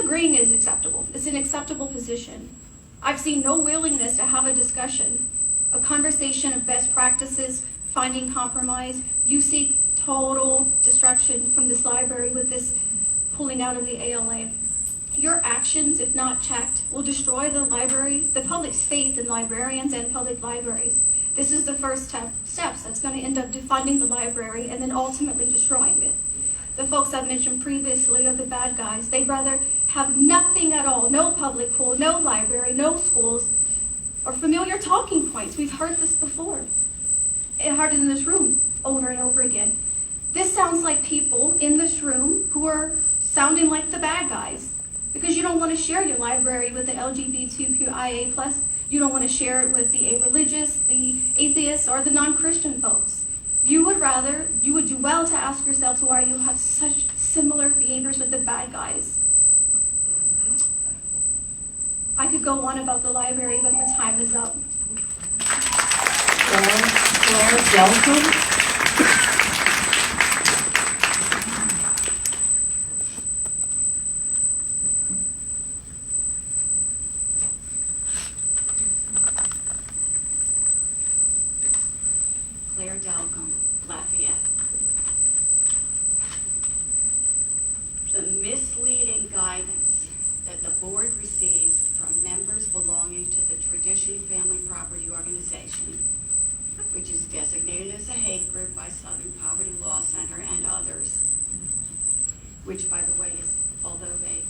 disagreeing is acceptable. It's an acceptable position. I've seen no willingness to have a discussion, a conversation of best practices, finding compromise. You seek total destruction from this library with this pulling out of the ALA. Your actions, if not checked, will destroy the library, the public's faith in librarians and public libraries. This is the first steps that's going to end up defunding the library and then ultimately destroying it. The folks I've mentioned previously are the bad guys. They'd rather have nothing at all, no public pool, no library, no schools, or familiar talking points. We've heard this before. It heard it in this room over and over again. This sounds like people in this room who are sounding like the bad guys because you don't want to share your library with the LGBTQIA+. You don't want to share it with the a-religious, the atheists, or the non-Christian folks. You would do well to ask yourselves why you have such similar behaviors with the bad guys. I could go on about the library, but my time is up. Claire Delton. Claire Delcom, Lafayette. The misleading guidance that the board receives from members belonging to the Tradition Family Property Organization, which is designated as a hate group by Southern Poverty Law Center and others, which, by the way, is, although they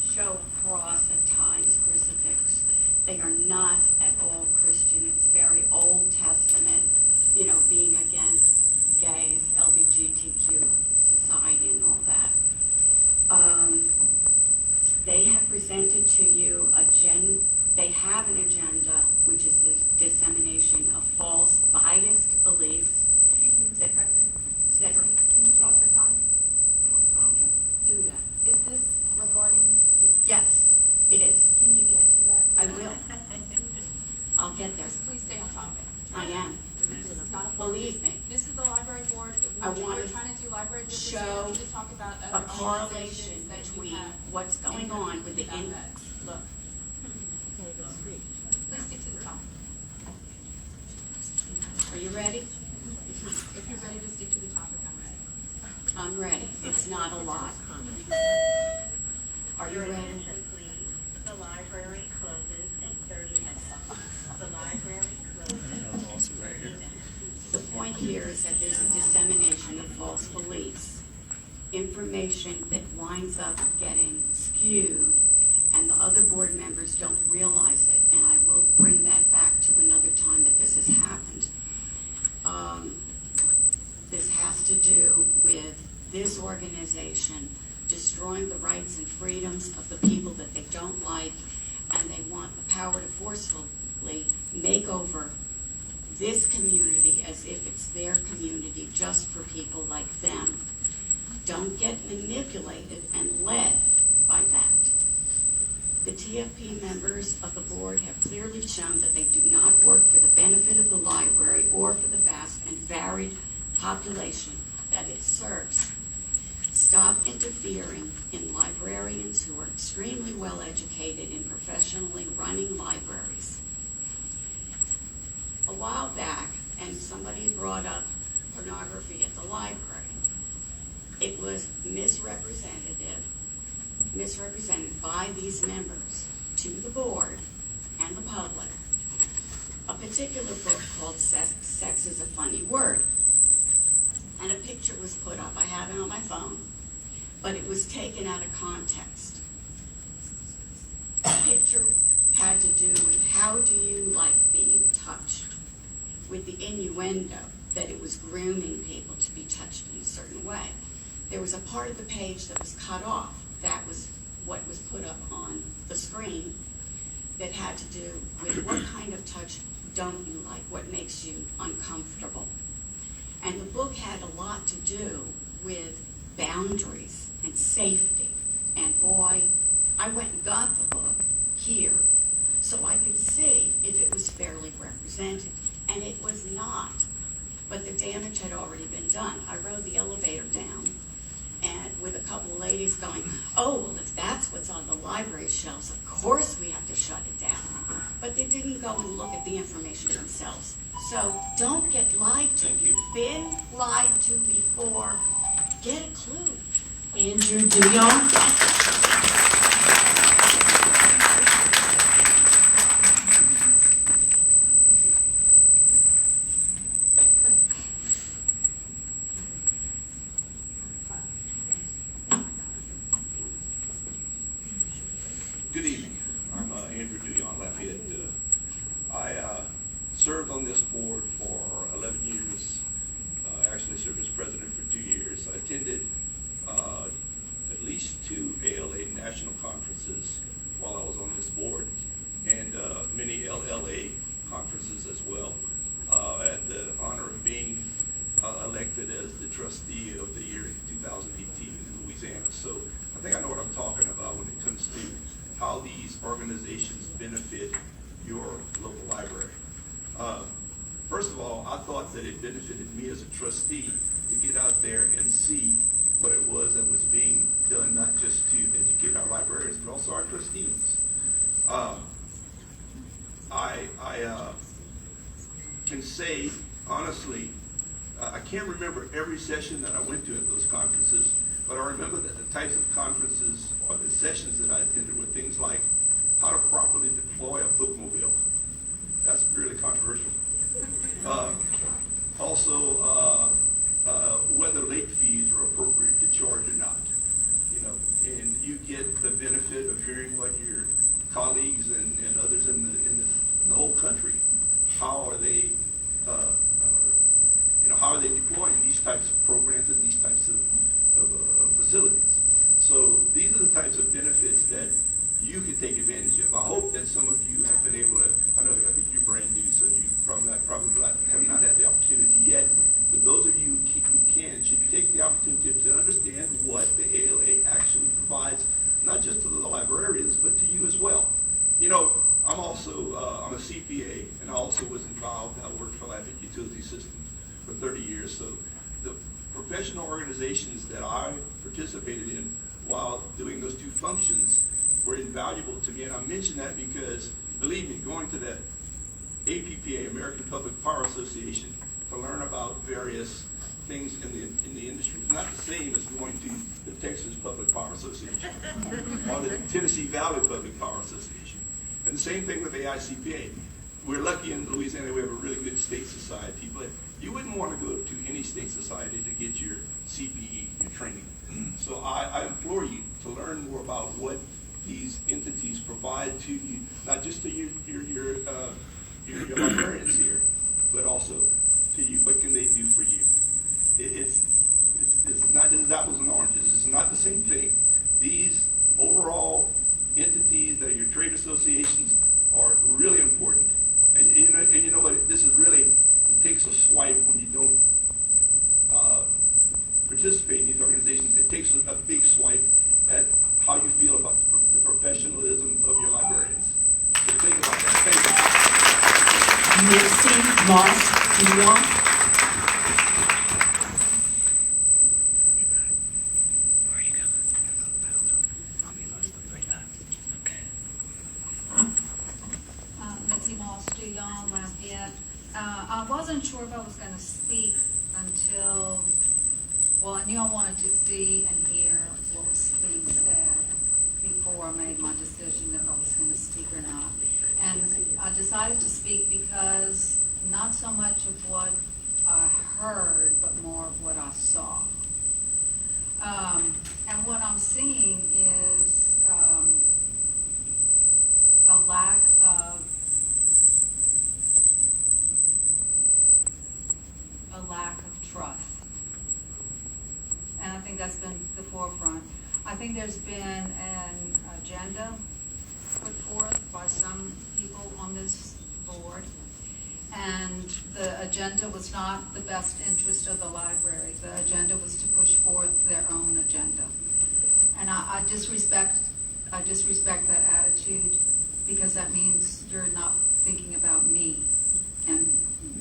show a cross at times, crucifix, they are not at all Christian. It's very Old Testament, you know, being against gays, LGBTQ society and all that. They have presented to you they have an agenda, which is the dissemination of false, biased beliefs. Excuse me, Mr. President. Can you pause for time? Do that. Is this regarding? Yes, it is. Can you get to that? I will. I'll get there. Just please stay on topic. I am. This is not a Believe me. This is the library board. I want We're to trying to do library business. show We just talk about a other correlation organizations that you between have. what's going on with the About that. look. Please stick to the topic. Are you ready? If you're ready to stick to the topic, I'm ready. I'm ready. It's not a lot. Are you Your ready? attention, please. The library closes in 30 minutes. The library closes. The point here is that there's a dissemination of false beliefs, information that winds up getting skewed, and the other board members don't realize it, and I will bring that back to another time that this has happened. This has to do with this organization destroying the rights and freedoms of the people that they don't like, and they want the power to forcefully make over this community as if it's their community just for people like them. Don't get manipulated and led by that. The TFP members of the board have clearly shown that they do not work for the benefit of the library or for the vast and varied population that it serves. Stop interfering in librarians who are extremely well educated in professionally running libraries. A while back, and somebody brought up pornography at the library. It was misrepresented by these members to the board and the public. A particular book called Sex is a Funny Word. And a picture was put up. I have it on my phone, but it was taken out of context. The picture had to do with how do you like being touched, with the innuendo that it was grooming people to be touched in a certain way. There was a part of the page that was cut off. That was what was put up on the screen that had to do with what kind of touch don't you like, what makes you uncomfortable. And the book had a lot to do with boundaries and safety. And boy, I went and got the book here so I could see if it was fairly represented. And it was not. But the damage had already been done. I rode the elevator down and with a couple of ladies going, oh, well, if that's library shelves, of course we have to shut it down. But they didn't go and look at the information themselves. So don't get lied to. Thank you. You've been lied to before. Get a clue. Andrew Duyon. Good evening. I'm Andrew Duyon, Lafayette. I served on this board for 11 years. Actually served as president for 2 years. I attended at least 2 ALA national conferences while I was on this board, and many LLA conferences as well. I had the honor of being elected as the trustee of the year 2018 in Louisiana. So I think I know what I'm talking about when it comes to how these organizations benefit your local library. First of all, I thought that it benefited me as a trustee to get out there and see what it was that was being done, not just to educate our librarians, but also our trustees. I can say, honestly, I can't remember every session that I went to at those conferences, but I remember that the types of conferences or the sessions that I attended were things like how to properly deploy a bookmobile. That's really controversial. Also, whether late fees are appropriate to charge or not. You know, and you get the benefit of hearing what your colleagues and others in the whole country, how are they, how are they deploying these types of programs and these types of facilities. So these are the types of benefits that you can take advantage of. I hope that some of you have been able to, I think you're brand new, so you probably have not had the opportunity yet, but those of you who can should take the opportunity to understand what the ALA actually provides, not just to the librarians, but to you as well. You know, I'm also, I'm a CPA, and I also was involved, I worked for Lafayette Utility Systems for 30 years, so the professional organizations that I participated in while doing those 2 functions were invaluable to me. And I mention that because, believe me, going to the APPA, American Public Power Association, to learn about various things in the industry is not the same as going to the Texas Public Power Association or the Tennessee Valley Public Power Association. And the same thing with the AICPA. We're lucky in Louisiana we have a really good state society, but you wouldn't want to go to any state society to get your CPE, your training. So I implore you to learn more about what these entities provide to you, not just to your librarians here, but also to you. What can they do for you? It's not just apples and oranges. It's not the same thing. These overall entities that are your trade associations are really important. And you know what? This is really, it takes a swipe when you don't participate in these organizations. It takes a big swipe at how you feel about the professionalism of your librarians. So think about that. Thank you. Missy Moss Duyon. Mitzi Moss, Duyon, Lafayette. I wasn't sure if I was going to speak until, well, I knew I wanted to see and hear what was being said before I made my decision if I was going to speak or not. And I decided to speak because not so much of what I heard, but more of what I saw. And what I'm seeing is a lack of trust. And I think that's been the forefront. I think there's been an agenda put forth by some people on this board, and the agenda was not the best interest of the library. The agenda was to push forth their own agenda. And I disrespect that attitude, because that means you're not thinking about me and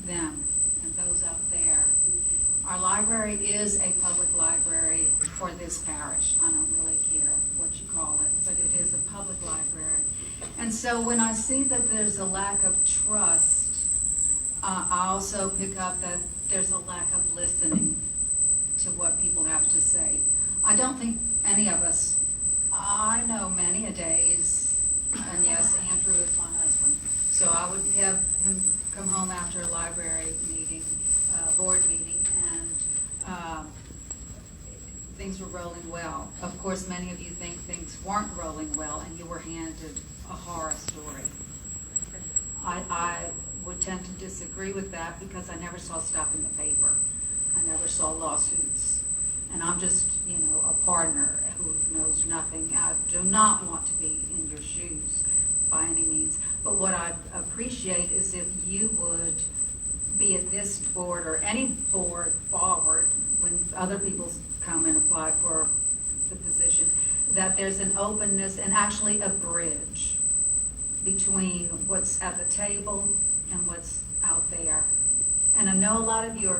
them and those out there. Our library is a public library for this parish. I don't really care what you call it, but it is a public library. And so when I see that there's a lack of trust, I also pick up that there's a lack of listening to what people have to say. I don't think any of us, I know many a days, and yes, Andrew is my husband, so I would have him come home after a library meeting, board meeting, and things were rolling well. Of course, many of you think things weren't rolling well and you were handed a horror story. I would tend to disagree with that because I never saw stuff in the paper. I never saw lawsuits. And I'm just, a partner who knows nothing. I do not want to be in your shoes by any means. But what I appreciate is if you would be at this board or any board forward when other people come and apply for the position, that there's an openness and actually a bridge between what's at the table and what's out there. And I know a lot of you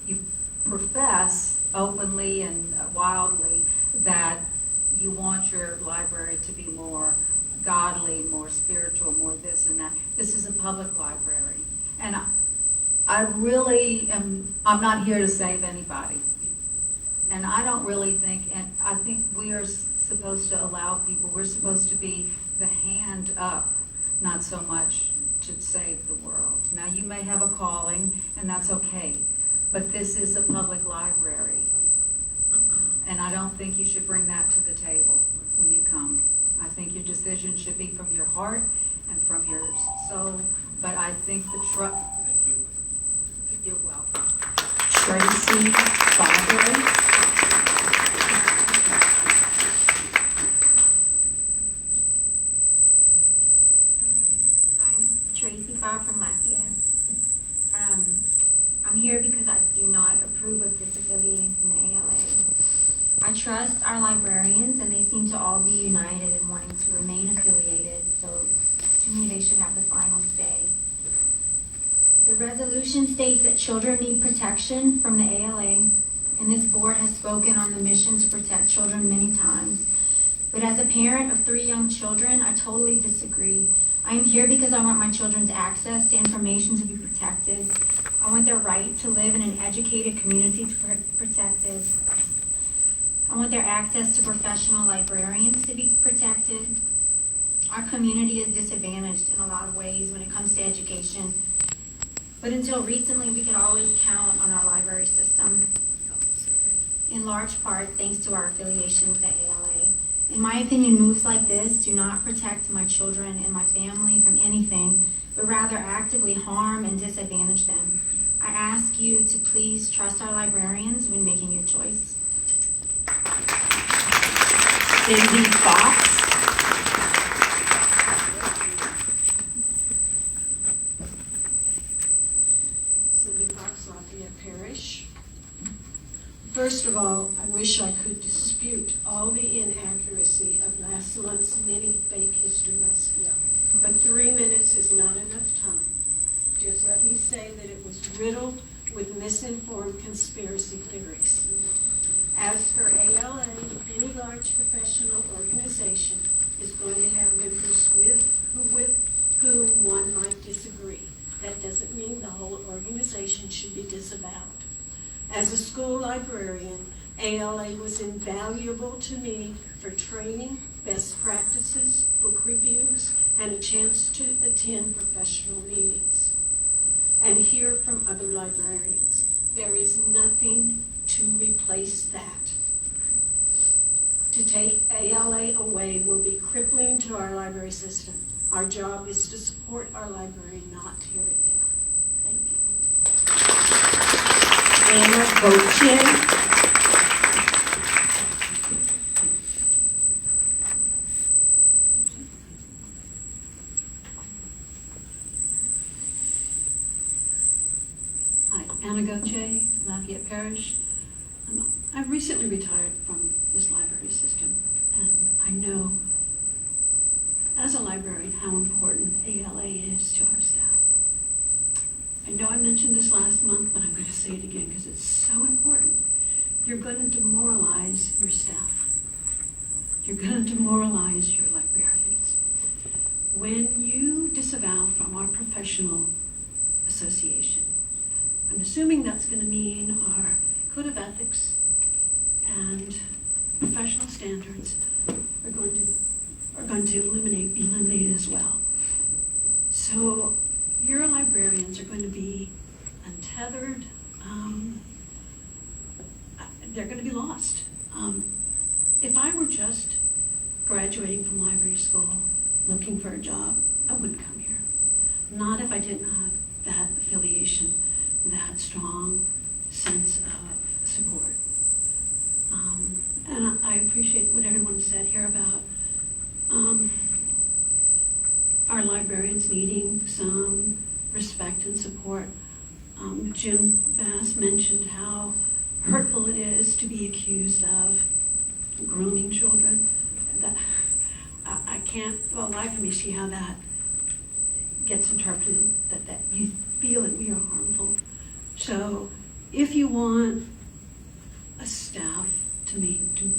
you profess openly and wildly that you want your library to be more godly, more spiritual, more this and that. This is a public library. And I really I'm not here to save anybody. And I don't really think, and I think we are supposed to allow people, we're supposed to be the hand up, not so much to save the world. Now, you may have a calling, and that's okay, but this is a public library. And I don't think you should bring that to the table when you come. I think your decision should be from your heart and from your soul, but I think the trust. Thank you. You're welcome. Tracy Barber. I'm Tracy Bob from Lafayette. I'm here because I do not approve of disaffiliating from the ALA. I trust our librarians, and they seem to all be united in wanting to remain affiliated, so to me they should have the final say. The resolution states that children need protection from the ALA, and this board has spoken on the mission to protect children many times. But as a parent of 3 young children, I totally disagree. I am here because I want my children's access to information to be protected. I want their right to live in an educated community to be protected. I want their access to professional librarians to be protected. Our community is disadvantaged in a lot of ways when it comes to education. But until recently, we could always count on our library system, in large part thanks to our affiliation with the ALA. In my opinion, moves like this do not protect my children and my family from anything, but rather actively harm and disadvantage them. I ask you to please trust our librarians when making your choice. Cindy Fox. Cindy Fox, Lafayette Parish. First of all, I wish I could dispute all the inaccuracy of last month's mini fake history lesson, but 3 minutes is not enough time. Just let me say that it was riddled with misinformed conspiracy theories. As for ALA, any large professional organization is going to have members with whom one might disagree. That doesn't mean the whole organization should be disavowed. As a school librarian, ALA was invaluable to me for training, best practices, book reviews, and a chance to attend professional meetings and hear from other librarians. There is nothing to replace that. To take ALA away will be crippling to our library system. Our job is to support our library, not tear it down. Thank you. Anna Gauthier. Hi, Anna Gauthier, Lafayette Parish. I've recently retired from this library system, and I know, as a librarian, how important ALA is to our staff. I know I mentioned this last month, but I'm going to say it again because it's so important. You're going to demoralize your staff. You're you're going to demoralize your librarians. When you disavow from our professional association, I'm assuming that's going to mean our code of ethics and professional standards are going to be eliminated as well. So your librarians are going to be untethered. They're going to be lost. If I were just graduating from library school, looking for a job, I wouldn't come here. Not if I didn't have that affiliation, that strong sense of support. And I appreciate what everyone said here about our librarians needing some respect and support. Jim Bass mentioned how hurtful it is to be accused of grooming children. That I can't, for the life of me, see how that gets interpreted, that you feel that we are harmful. So if you want a staff to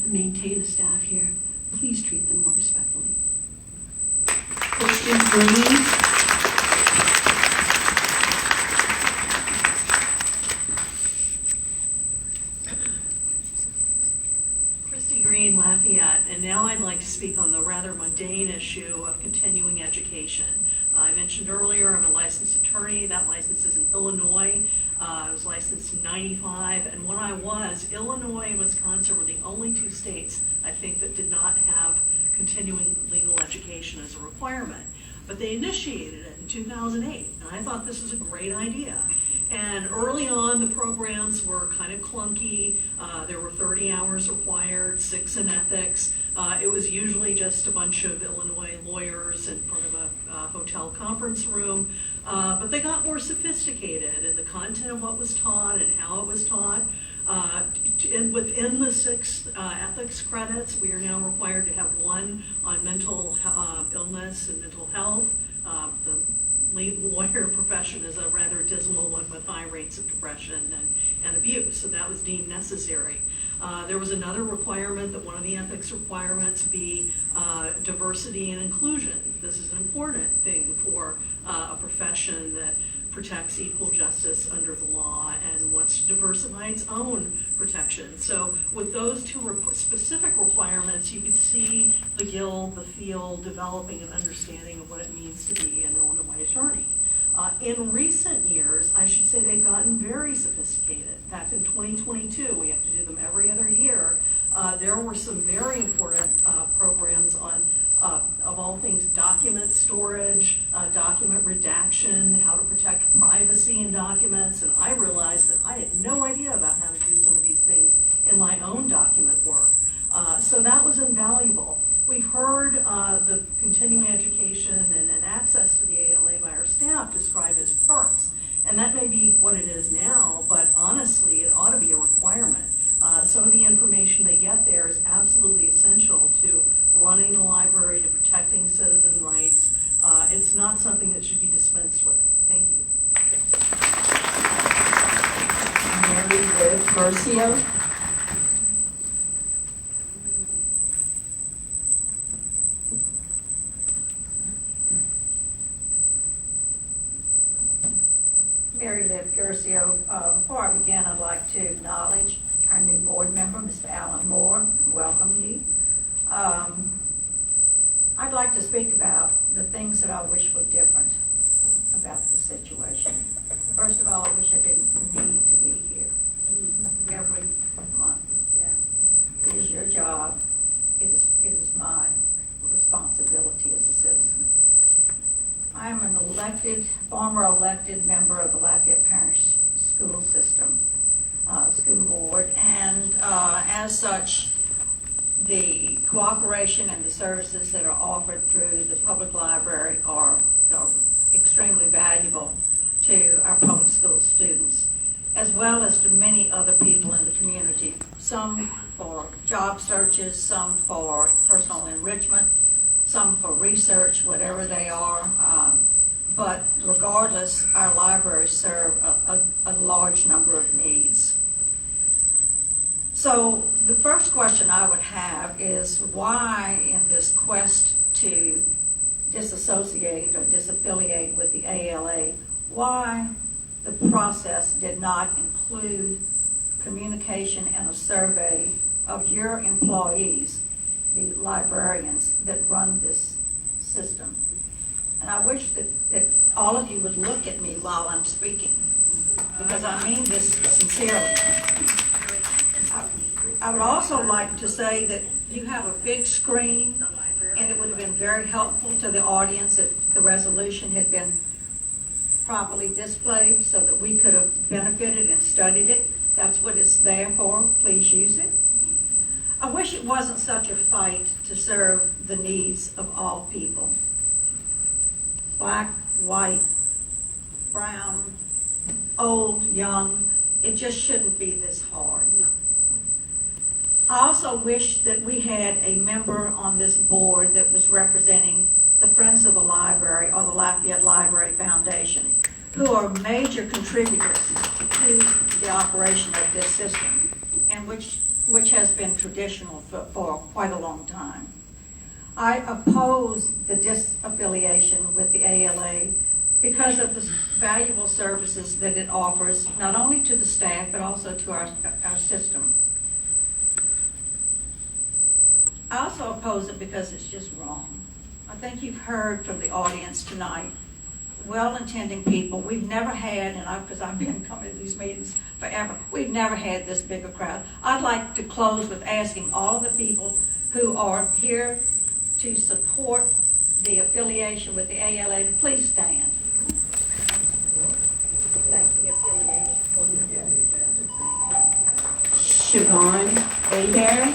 maintain a staff here, please treat them more respectfully. Christian Green. Christy Green, Lafayette, and now I'd like to speak on the rather mundane issue of continuing education. I mentioned earlier I'm a licensed attorney. That license is in Illinois. I was licensed in '95, and when I was, Illinois and Wisconsin were the only two states, I think, that did not have continuing legal education as a requirement. But they initiated it in 2008, and I thought this was a great idea. And early on, the programs were kind of clunky. There were 30 hours required, 6 in ethics. It was usually just a bunch of Illinois lawyers in front of a hotel conference room. But they got more sophisticated in the content of what was taught and how it was taught. And within the 6 ethics credits, we are now required to have 1 on mental illness and mental health. The lawyer profession is a rather dismal one with high rates of depression and abuse, so that was deemed necessary. There was another requirement that one of the ethics requirements be diversity and inclusion. This is an important thing for a profession that protects equal justice under the law and wants to diversify its own protection. So with those 2 specific requirements, you could see the Guild, the field, developing an understanding of what it means to be an Illinois attorney. In recent years, I should say they've gotten very sophisticated. In fact, in 2022, we have to do them every other year. There were some very important programs on of all things, document storage, document redaction, how to protect privacy in documents, and I realized that I had no idea about how to do some of these things in my own document work. So that was invaluable. We've heard the continuing education and access to the ALA by our staff described as perks, and that may be what it is now, but honestly, it ought to be a requirement. Some of the information they get there is absolutely essential to running the library, to protecting citizen rights. It's not something that should be dispensed with. Thank you. Mary Liv Garcia. Mary Liv Garcia. Before I begin, I'd like to acknowledge our new board member, Mr. Alan Moore, and welcome you. I'd like to speak about the things that I wish were different about the situation. First of all, I wish I didn't need to be here every month. It is your job. It is my responsibility as a citizen. I am an former elected member of the Lafayette Parish School System, School Board, and as such, the cooperation and the services that are offered through the public library are extremely valuable to our public school students, as well as to many other people in the community, some for job searches, some for personal enrichment, some for research, whatever they are. But regardless, our libraries serve a large number of needs. So the first question I would have is why in this quest to disassociate or disaffiliate with the ALA, why the process did not include communication and a survey of your employees, the librarians that run this system. And I wish that all of you would look at me while I'm speaking, because I mean this sincerely. I would also like to say that you have a big screen, and it would have been very helpful to the audience if the resolution had been properly displayed so that we could have benefited and studied it. That's what it's there for. Please use it. I wish it wasn't such a fight to serve the needs of all people. Black, white, brown, old, young. It just shouldn't be this hard. No. I also wish that we had a member on this board that was representing the Friends of the Library or the Lafayette Library Foundation, who are major contributors to the operation of this system, and which has been traditional for quite a long time. I oppose the disaffiliation with the ALA because of the valuable services that it offers, not only to the staff, but also to our system. I also oppose it because it's just wrong. I think you've heard from the audience tonight, well-intending people. We've never had, and because I've been coming to these meetings forever, we've never had this big a crowd. I'd like to close with asking all of the people who are here to support the affiliation with the ALA to please stand. Thank you. Siobhan Adair.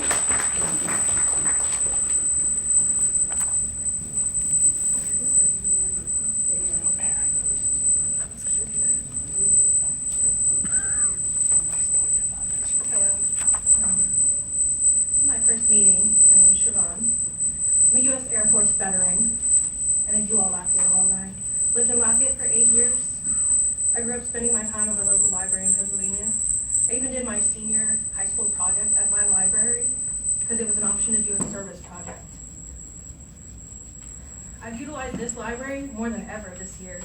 My first meeting. My name is Siobhan. I'm a U.S. Air Force veteran and a UL Lafayette alumni. Lived in Lafayette for 8 years. I grew up spending my time at my local library in Pennsylvania. I even did my senior high school project at my library because it was an option to do a service project. I've utilized this library more than ever this year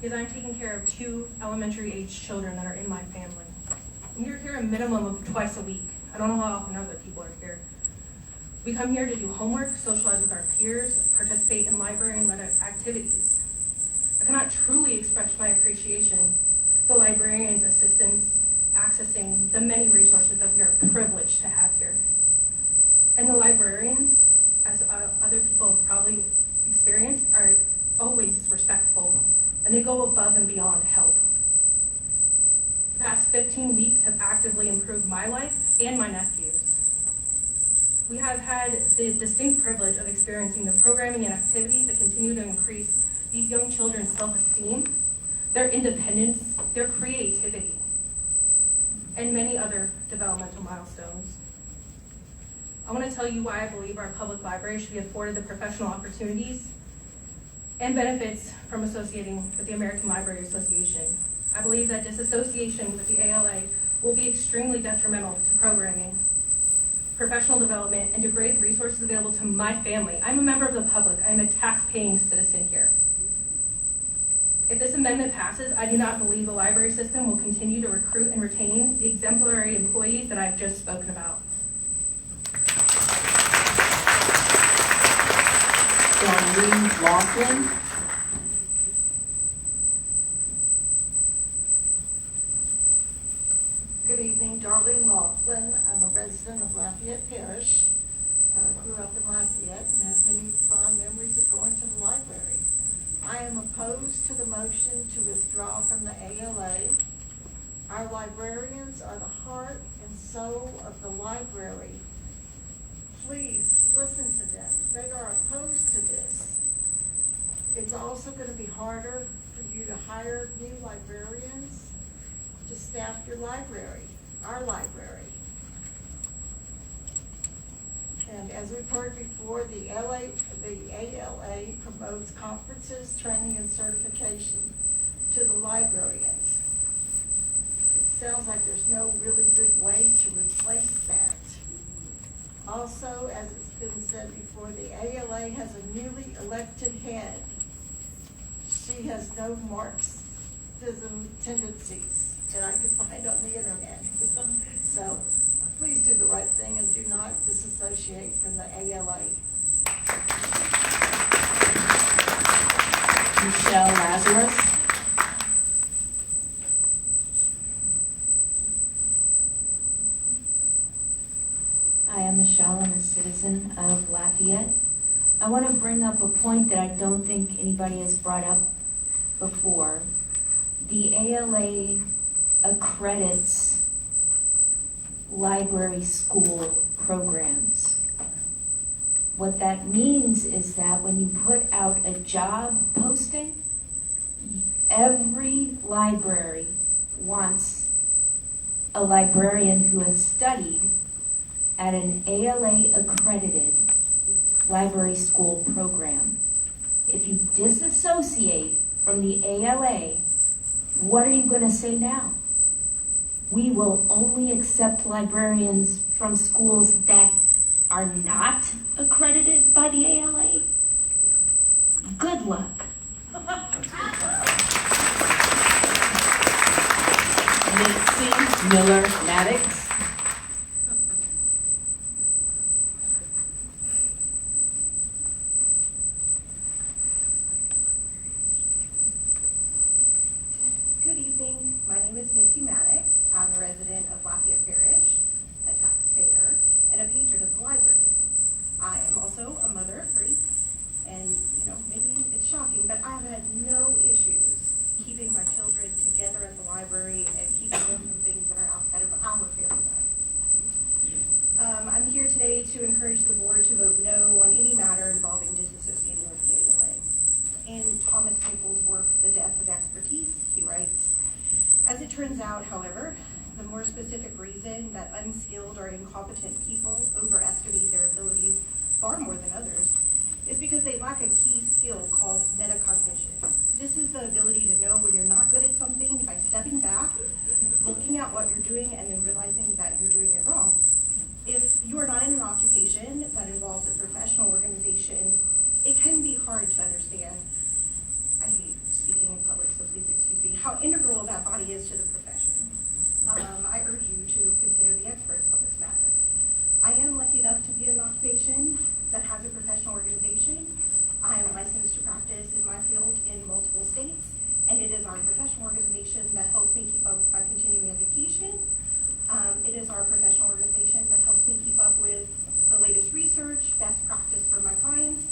because I'm taking care of 2 elementary age children that are in my family. And we're here a minimum of twice a week. I don't know how often other people are here. We come here to do homework, socialize with our peers, participate in library and led activities. I cannot truly express my appreciation for the librarians' assistance accessing the many resources that we are privileged to have here. And the librarians, as other people have probably experienced, are always respectful, and they go above and beyond to help. The past 15 weeks have actively improved my life and my nephew's. We have had the distinct privilege of experiencing the programming and activities that continue to increase these young children's self-esteem, their independence, their creativity, and many other developmental milestones. I want to tell you why I believe our public library should be afforded the professional opportunities and benefits from associating with the American Library Association. I believe that disassociation with the ALA will be extremely detrimental to programming, professional development, and degrade the resources available to my family. I'm a member of the public. I'm a tax-paying citizen here. If this amendment passes, I do not believe the library system will continue to recruit and retain the exemplary employees that I've just spoken about. Darlene Laughlin. Good evening, Darlene Laughlin. I'm a resident of Lafayette Parish. Grew up in Lafayette and have many fond memories of going to the library. I am opposed to the motion to withdraw from the ALA. Our librarians are the heart and soul of the library. Please listen to them. They are opposed to this. It's also going to be harder for you to hire new librarians to staff your library, our library. And as we've heard before, the ALA promotes conferences, training, and certification to the librarians. It sounds like there's no really good way to replace that. said before, the ALA has a newly elected head. She has no Marxism tendencies that I could find on the internet. So please do the right thing and do not disassociate from the ALA. Michelle Lazarus. Hi, I'm Michelle. I'm a citizen of Lafayette. I want to bring up a point that I don't think anybody has brought up before. The ALA accredits library school programs. What that means is that when you put out a job posting, every library wants a librarian who has studied at an ALA accredited library school program. If you disassociate from the ALA, what are you going to say now? We will only accept librarians from schools that are not accredited by the ALA? Good luck. Mitzi Miller Maddox. Good evening. My name is Mitzi Maddox. I'm a resident of Lafayette Parish, a taxpayer, and a patron of the library. I am also a mother of 3, and maybe it's shocking, but I've had no issues keeping my children together at the library and keeping them from things that are outside of our family values. I'm here today to encourage the board to vote no on any matter involving disassociating with the ALA. In Thomas Maple's work, The Death of Expertise, he writes, as it turns out, however, the more specific reason that unskilled or incompetent people overestimate their abilities far more than others is because they lack a key skill called metacognition. This is the ability to know when you're not good at something by stepping back, looking at what you're doing, and then realizing that you're doing it wrong. If you are not in an occupation that involves a professional organization, it can be hard to understand, I hate speaking in public, so please excuse me, how integral that body is to the profession. I urge you to consider the experts on this matter. I am lucky enough to be in an occupation that has a professional organization. I am licensed to practice in my field in multiple states, and it is our professional organization that helps me keep up with my continuing education. It is our professional organization that helps me keep up with the latest research, best practice for my clients.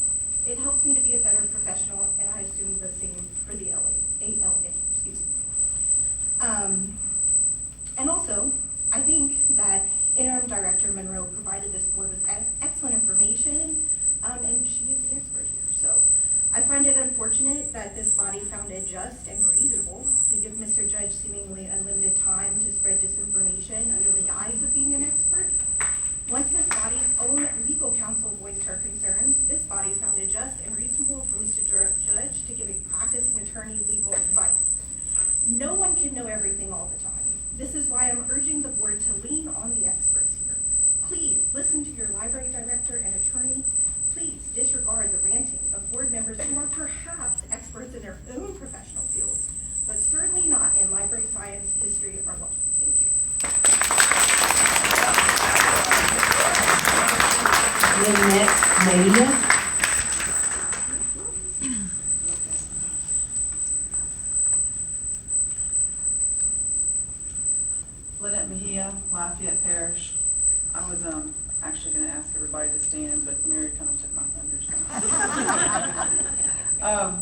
It helps me to be a better professional, and I assume the same for the ALA, excuse me. And also, I think that Interim Director Monroe provided this board with excellent information, and she is the expert here. So I find it unfortunate that this body found it just and reasonable to give Mr. Judge seemingly unlimited time to spread disinformation under the guise of being an expert. Once this body's own legal counsel voiced her concerns, this body found it just and reasonable for Mr. Judge to give a practicing attorney legal advice. No one can know everything all the time. This is why I'm urging the board to lean on the experts here. Please listen to your library director and attorney. Please disregard the ranting of board members who are perhaps experts in their own professional fields, but certainly not in library science, history, or law. Thank you. Lynette Mejia. Lynette Mejia, Lafayette Parish. I was actually going to ask everybody to stand, but Mary kind of took my thunder. So.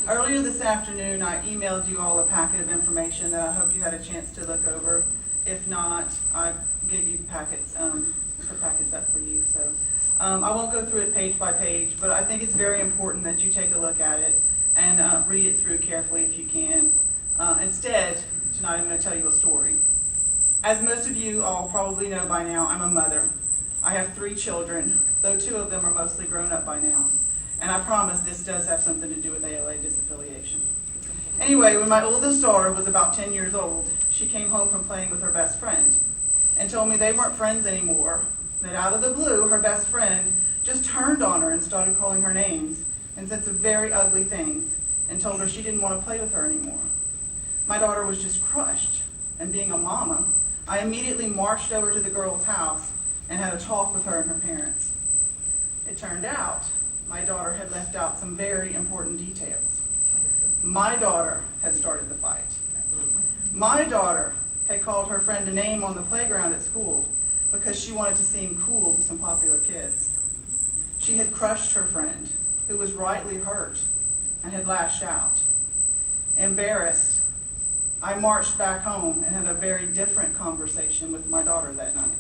Earlier this afternoon, I emailed you all a packet of information that I hope you had a chance to look over. If not, I gave you packets, put packets up for you. So I won't go through it page by page, but I think it's very important that you take a look at it and read it through carefully if you can. Instead, tonight I'm going to tell you a story. As most of you all probably know by now, I'm a mother. I have 3 children, though 2 of them are mostly grown up by now. And I promise this does have something to do with ALA disaffiliation. Anyway, when my oldest daughter was about 10 years old, she came home from playing with her best friend and told me they weren't friends anymore, that out of the blue, her best friend just turned on her and started calling her names and said some very ugly things and told her she didn't want to play with her anymore. My daughter was just crushed, and being a mama, I immediately marched over to the girl's house and had a talk with her and her parents. It turned out my daughter had left out some very important details. My daughter had started the fight. My daughter had called her friend a name on the playground at school because she wanted to seem cool to some popular kids. She had crushed her friend, who was rightly hurt, and had lashed out. Embarrassed, I marched back home and had a very different conversation with my daughter that night.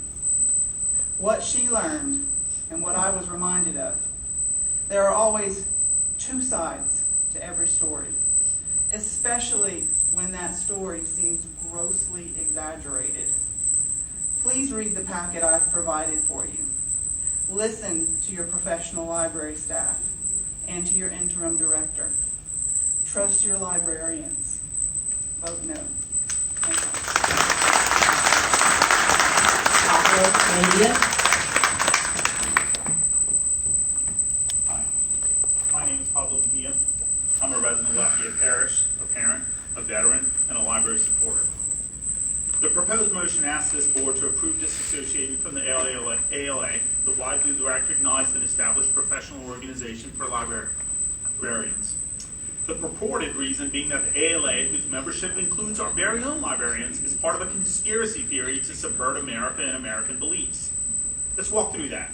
What she learned and what I was reminded of, there are always two sides to every story, especially when that story seems grossly exaggerated. Please read the packet I've provided for you. Listen to your professional library staff and to your interim director. Trust your librarians. Vote no. Thank you. Media. Hi, my name is Pablo Mejia. I'm a resident of Lafayette Parish, a parent, a veteran, and a library supporter. The proposed motion asks this board to approve disassociating from the ALA, the widely recognized and established professional organization for librarians. The purported reason being that the ALA, whose membership includes our very own librarians, is part of a conspiracy theory to subvert America and American beliefs. Let's walk through that.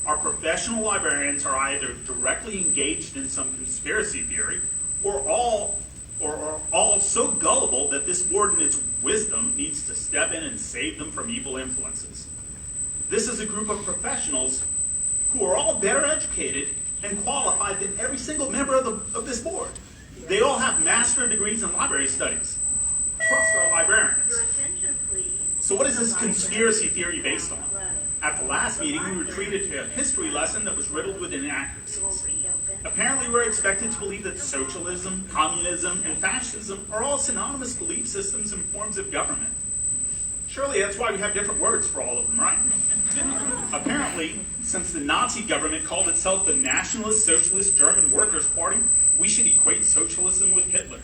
Our professional librarians are either directly engaged in some conspiracy theory or are all so gullible that this board in its wisdom needs to step in and save them from evil influences. This is a group of professionals who are all better educated and qualified than every single member of this board. They all have master's degrees in library studies. Trust our librarians. Your attention, please. So what is this conspiracy theory based on? At the last meeting, we were treated to a history lesson that was riddled with inaccuracies. Apparently, we're expected to believe that socialism, communism, and fascism are all synonymous belief systems and forms of government. Surely that's why we have different words for all of them, right? Apparently, since the Nazi government called itself the Nationalist Socialist German Workers' Party, we should equate socialism with Hitler.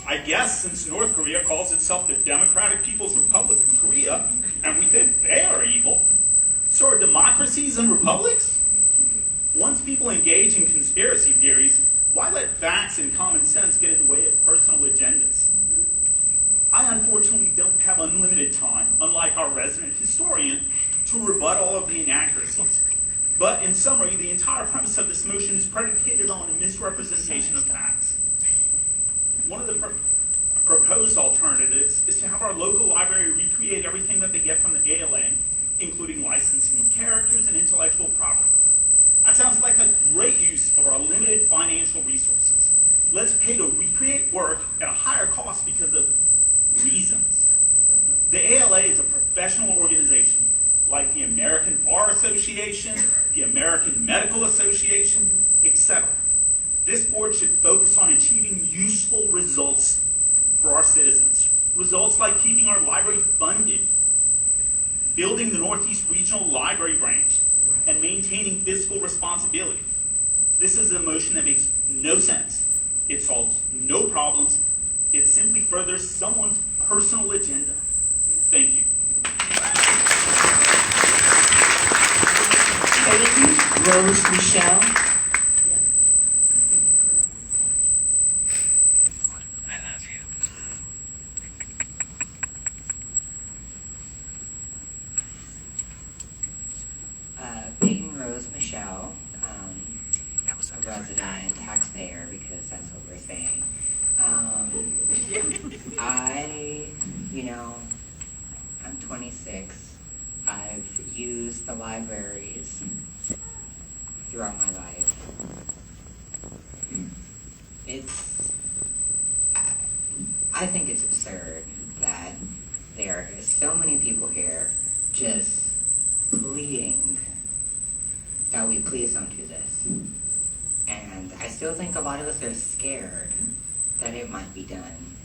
I guess since North Korea calls itself the Democratic People's Republic of Korea, and we think they are evil, so are democracies and republics? Once people engage in conspiracy theories, why let facts and common sense get in the way of personal agendas? I unfortunately don't have unlimited time, unlike our resident historian, to rebut all of the inaccuracies. But in summary, the entire premise of this motion is predicated on a misrepresentation of facts. One of the proposed alternatives is to have our local library recreate everything that they get from the ALA, including licensing of characters and intellectual property. That sounds like a great use of our limited financial resources. Let's pay to recreate work at a higher cost because of reasons. The ALA is a professional organization, like the American Bar Association, the American Medical Association, etc. This board should focus on achieving useful results for our citizens. Results like keeping our library funded, building the Northeast Regional Library Branch, and maintaining fiscal responsibility. This is a motion that makes no sense. It solves no problems. It simply furthers someone's personal agenda. Thank you. Katie Rose Michelle. Peyton Rose Michelle, a resident and taxpayer, because that's what we're saying. I'm 26. I've used the libraries throughout my life. I think it's absurd that there is so many people here just pleading that we please don't do this. And I still think a lot of us are scared that it might be done.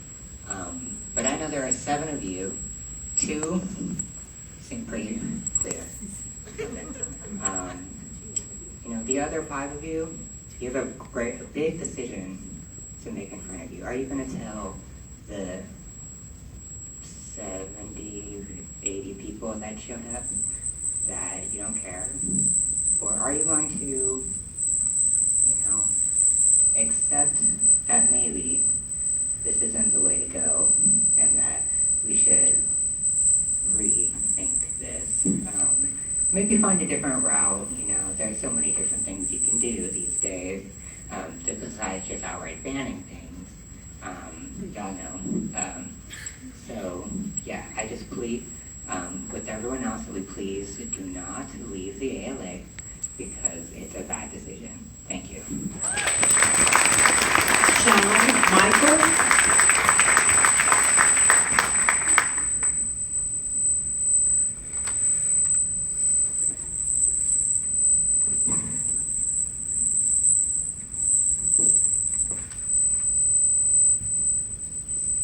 But I know there are 7 of you. 2 seem pretty clear. the other 5 of you, you have a big decision to make in front of you. Are you going to tell the 70, 80 people that showed up that you don't care? Or are you going to, accept that maybe this isn't the way to go and that we should rethink this? Maybe find a different route. There's so many different things you can do these days besides just outright banning things. Y'all know. So yeah, I just plead with everyone else that we please do not leave the ALA because it's a bad decision. Thank you. John Michael.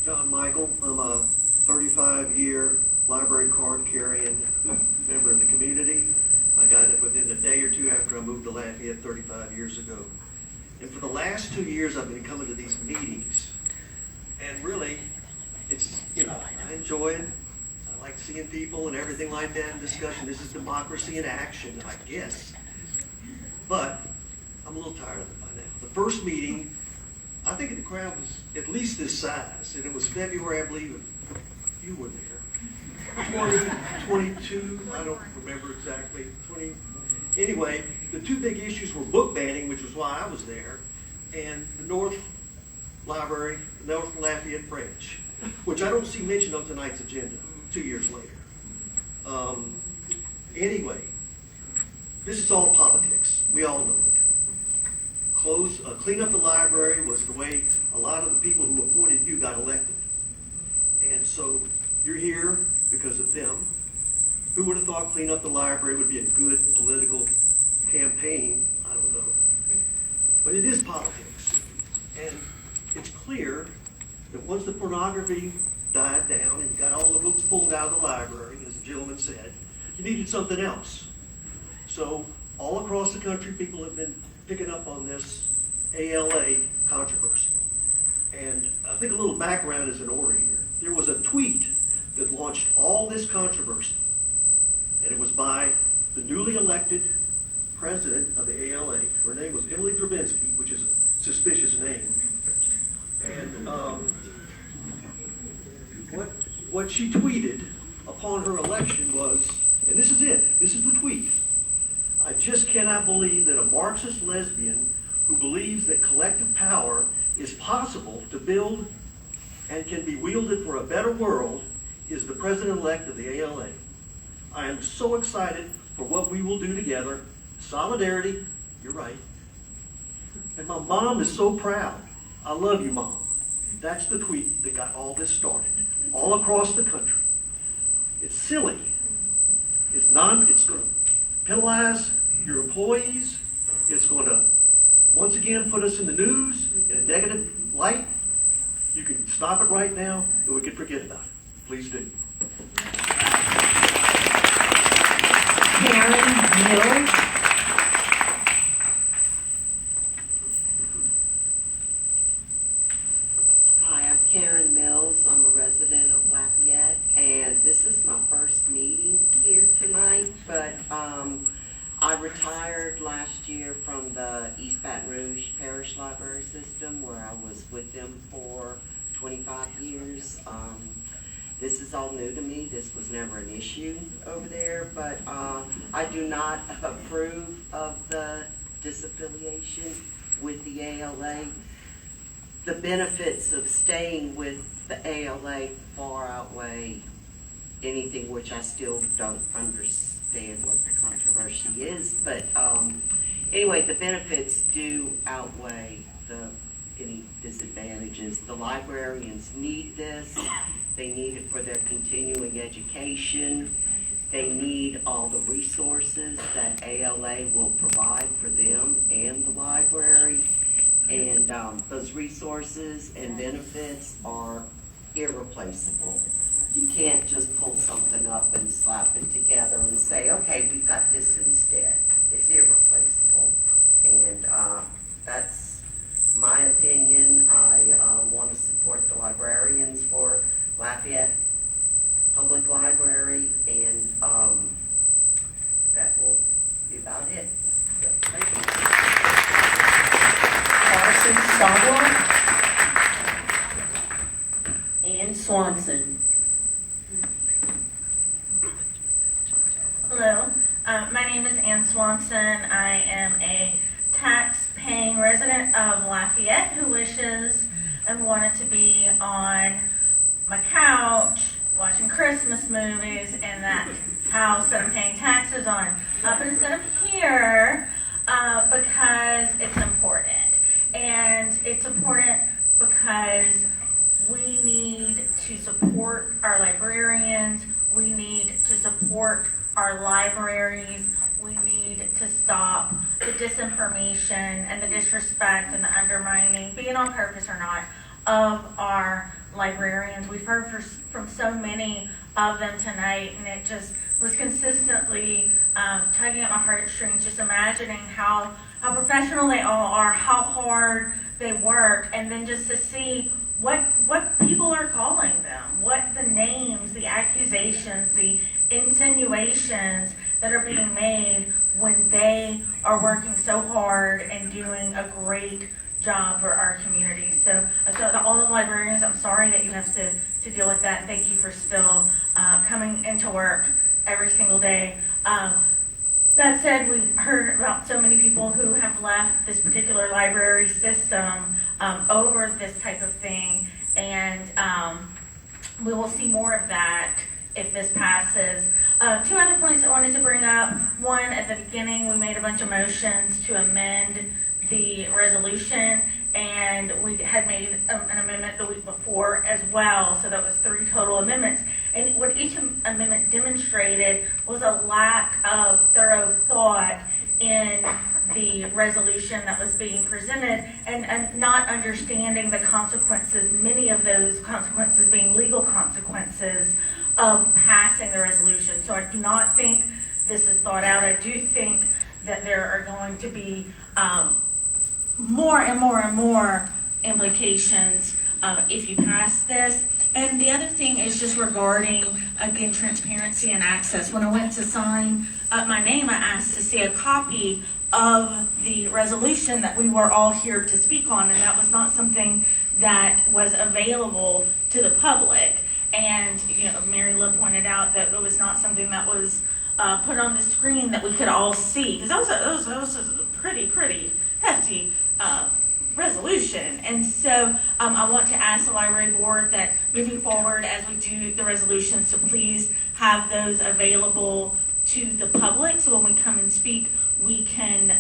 John Michael. I'm a 35-year library card carrying member of the community. I got it within a day or two after I moved to Lafayette 35 years ago. And for the last 2 years, I've been coming to these meetings. And really, it's, I enjoy it. I like seeing people and everything like that in discussion. This is democracy in action, I guess. But I'm a little tired of it by now. The first meeting, I think the crowd was at least this size. And it was February, I believe, you were there. 22, I don't remember exactly, 20. Anyway, the two big issues were book banning, which was why I was there, and the North Library, North Lafayette branch, which I don't see mentioned on tonight's agenda 2 years later. Anyway, this is all politics. We all know it. Clean up the library was the way a lot of the people who appointed you got elected. And so you're here because of them. Who would have thought clean up the library would be a good political campaign? I don't know. But it is politics. And it's clear that once the pornography died down and you got all the books pulled out of the library, as the gentleman said, you needed something else. So all across the country, people have been picking up on this ALA controversy. And I think a little background is in order here. There was a tweet that launched all this controversy. And it was by the newly elected president of the ALA. Her name was Emily Drabinsky, which is a suspicious name. And what she tweeted upon her election was, and this is it, this is the tweet. I just cannot believe that a Marxist lesbian who believes that collective power is possible to build and can be wielded for a better world is the president-elect of the ALA. I am so excited for what we will do together. Solidarity, you're right. And my mom is so proud. I love you, Mom. That's the tweet that got all this started, all across the country. It's silly. It's going to penalize your employees. It's going to, once again, put us in the news in a negative light. You can stop it right now, and we can forget about it. Please do. Karen Mills. Hi, I'm Karen Mills. I'm a resident of Lafayette, and this is my first meeting here tonight, but I retired last year from the East Baton Rouge Parish Library System, where I was with them for 25 years. This is all new to me. This was never an issue over there, but I do not approve of the disaffiliation with the ALA. The benefits of staying with the ALA far outweigh anything, which I still don't understand what the controversy is, but anyway, the benefits do outweigh any disadvantages. The librarians need this. They need it for their continuing education. They need all the resources that ALA will provide for them and the library. And those resources and benefits are irreplaceable. You can't just pull something up and slap it together and say, okay, we've got this instead. It's irreplaceable. Swanson. I am a tax-paying resident of Lafayette who wishes and wanted to be on my couch watching Christmas movies in that house that I'm paying taxes on, but instead of here because it's important. And it's important because we need to support our librarians, we need to support our libraries, we need to stop the disinformation and the disrespect and the undermining, be it on purpose or not, of our librarians. We've heard from so many of them tonight, and it just was consistently tugging at my heartstrings, just imagining how professional they all are, how hard they work, and then just to see what people are calling them, what the names, the accusations, the insinuations that are being made when they are working so hard and doing a great job for our community. So to all the librarians, I'm sorry that you have to deal with that. Thank you for still coming into work every single day. That said, we've heard about so many people who have left this particular library system over this type of thing, and we will see more of that if this passes. Two other points I wanted to bring up. One, at the beginning, we made a bunch of motions to amend the resolution, and we had made an amendment the week before as well, so that was 3 total amendments. And what each amendment demonstrated was a lack of thorough thought in the resolution that was being presented, and not understanding the consequences, many of those consequences being legal consequences of passing the resolution. So I do not think this is thought out. I do think that there are going to be more and more and more implications if you pass this. And the other thing is just regarding, again, transparency and access. When I went to sign my name, I asked to see a copy of the resolution that we were all here to speak on, and that was not something that was available to the public. And Mary Lou pointed out that it was not something that was put on the screen that we could all see, because that was a pretty hefty resolution. And so I want to ask the library board that moving forward as we do the resolutions to please have those available to the public, so when we come and speak we can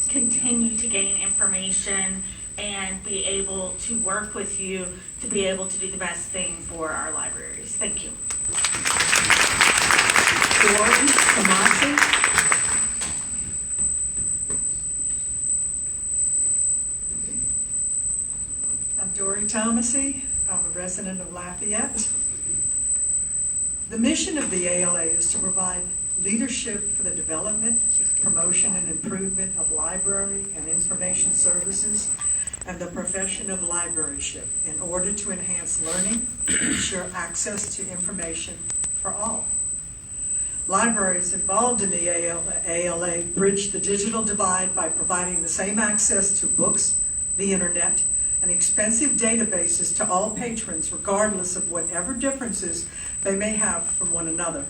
continue to gain information and be able to work with you to be able to do the best thing for our libraries. Thank you. I'm Dory Thomasy. I'm a resident of Lafayette. The mission of the ALA is to provide leadership for the development, promotion, and improvement of library and information services and the profession of libraryship in order to enhance learning and ensure access to information for all. Libraries involved in the ALA bridge the digital divide by providing the same access to books, the internet, and expensive databases to all patrons, regardless of whatever differences they may have from one another.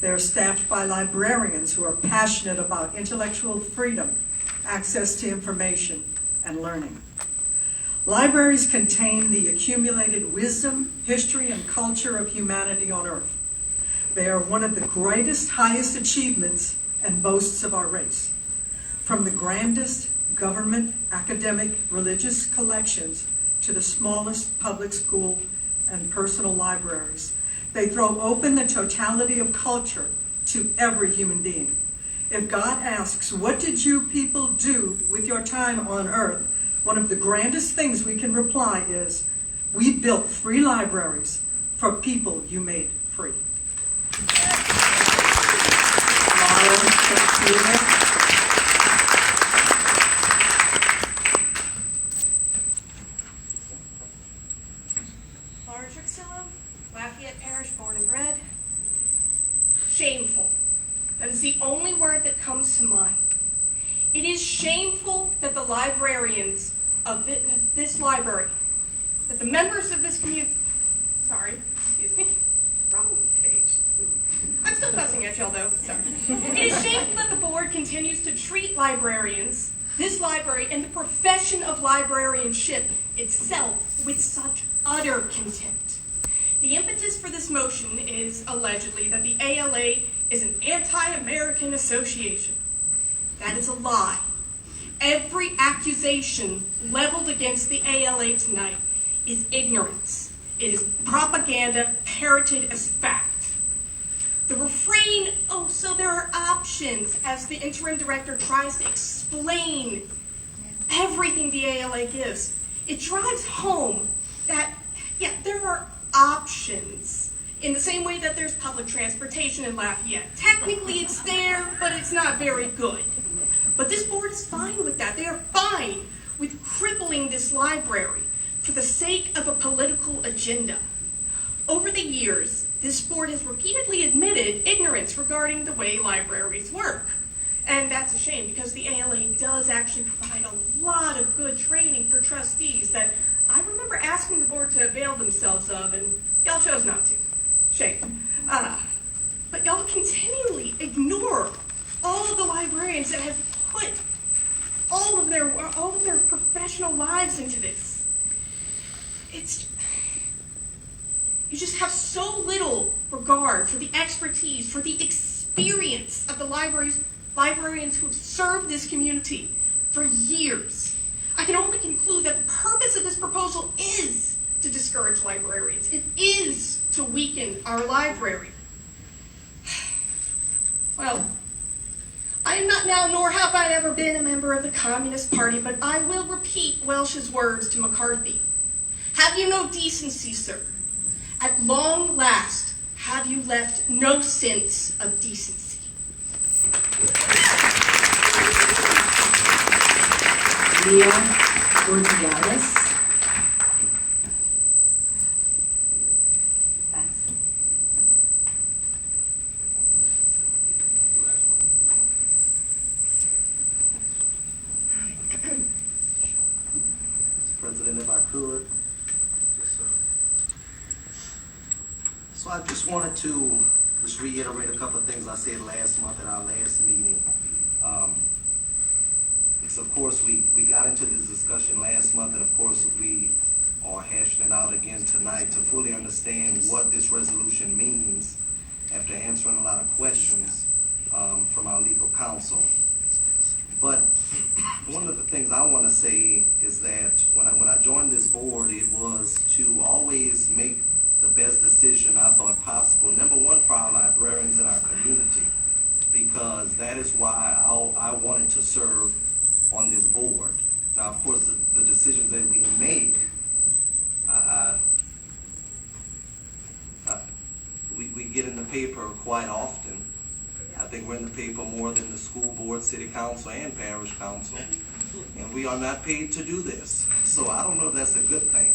They are staffed by librarians who are passionate about intellectual freedom, access to information, and learning. Libraries contain the accumulated wisdom, history, and culture of humanity on earth. They are one of the greatest, highest achievements and boasts of our race. From the grandest government, academic, religious collections to the smallest public school and personal libraries, they throw open the totality of culture to every human being. If God asks, what did you people do with your time on earth? One of the grandest things we can reply is, we built free libraries for people you made free. Laura Trixillo, Lafayette Parish, born and bred. Shameful. That is the only word that comes to mind. It is shameful that the librarians of this library, that the members of this community, sorry, excuse me, wrong page. I'm still fussing at y'all though, sorry. It is shameful that the board continues to treat librarians, this library, and the profession of librarianship itself with such utter contempt. The impetus for this motion is allegedly that the ALA is an anti-American association. That is a lie. Every accusation leveled against the ALA tonight is ignorance. It is propaganda parroted as fact. The refrain, "Oh, so there are options," as the interim director tries to explain everything the ALA gives, it drives home that, yeah, there are options. In the same way that there's public transportation in Lafayette. Technically it's there, but it's not very good. But this board is fine with that. They are fine with crippling this library for the sake of a political agenda. Over the years, this board has repeatedly admitted ignorance regarding the way libraries work. And that's a shame because the ALA does actually provide a lot of good training for trustees that I remember asking the board to avail themselves of, and y'all chose not to. Shame. But y'all continually ignore all of the librarians that have put all of their professional lives into this. You just have so little regard for the expertise, for the experience of the librarians who have served this community for years. I can only conclude that the purpose of this proposal is to discourage librarians. It is to weaken our library. Well, I am not now, nor have I ever been, a member of the Communist Party, but I will repeat Welsh's words to McCarthy. Have you no decency, sir? At long last, have you left no sense of decency? Leah Ortigadas. President, if I could. So I just wanted to just reiterate a couple of things I said last month at our last meeting. Because of course we got into this discussion last month, and of course we are hashing it out again tonight to fully understand what this resolution means after answering a lot of questions from our legal counsel. But one of the things I want to say is that when I joined this board, it was to always make the best decision I thought possible. Number one, for our librarians in our community, because that is why I wanted to serve on this board. Now, of course, the decisions that we make, we get in the paper quite often. I think we're in the paper more than the school board, city council, and parish council. And we are not paid to do this. So I don't know if that's a good thing.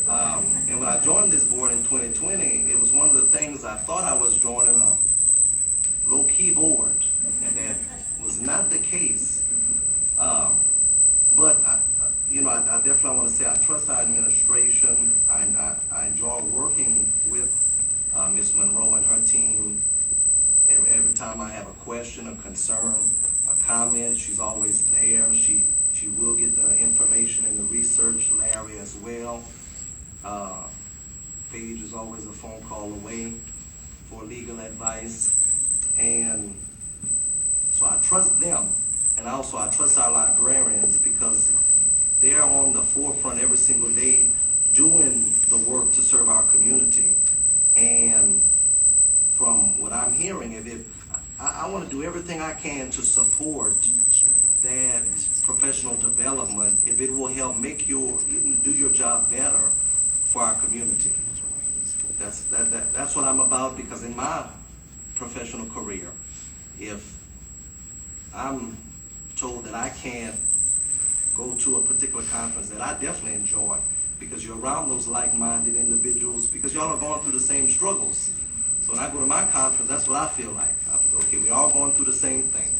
And when I joined this board in 2020, it was one of the things I thought I was joining a low-key board, and that was not the case. But I definitely want to say I trust our administration. I enjoy working with Ms. Monroe and her team. Every time I have a question, a concern, a comment, she's always there. She will get the information and the research, Larry as well. Paige is always a phone call away for legal advice. And so I trust them. And also I trust our librarians because they're on the forefront every single day doing the work to serve our community. And from what I'm hearing, I want to do everything I can to support that professional development if it will help make do your job better for our community. That's what I'm about, because in my professional career, if I'm told that I can't go to a particular conference that I definitely enjoy because you're around those like-minded individuals, because y'all are going through the same struggles. So when I go to my conference, that's what I feel like. Okay, we're all going through the same thing.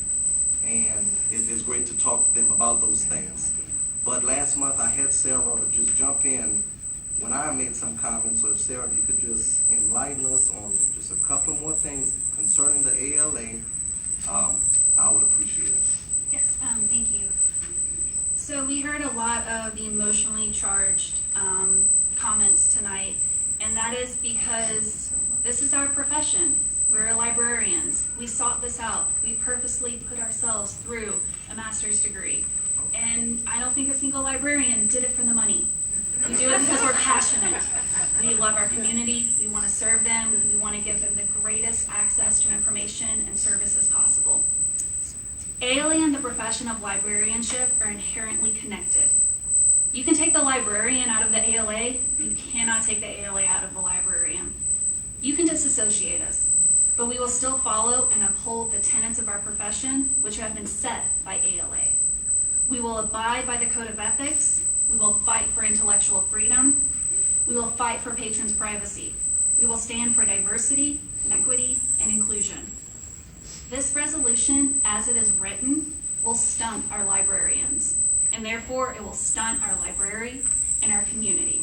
And it's great to talk to them about those things. But last month I had Sarah just jump in when I made some comments. So if Sarah, if you could just enlighten us on just a couple more things concerning the ALA, I would appreciate it. Yes, thank you. So we heard a lot of emotionally charged comments tonight, and that is because this is our profession. We're librarians. We sought this out. We purposely put ourselves through a master's degree. And I don't think a single librarian did it for the money. We do it because we're passionate. We love our community. We want to serve them. We want to give them the greatest access to information and services possible. ALA and the profession of librarianship are inherently connected. You can take the librarian out of the ALA, you cannot take the ALA out of the librarian. You can disassociate us, but we will still follow and uphold the tenets of our profession, which have been set by ALA. We will abide by the code of ethics. We will fight for intellectual freedom. We will fight for patrons' privacy. We will stand for diversity, equity, and inclusion. This resolution, as it is written, will stunt our librarians, and therefore it will stunt our library and our community.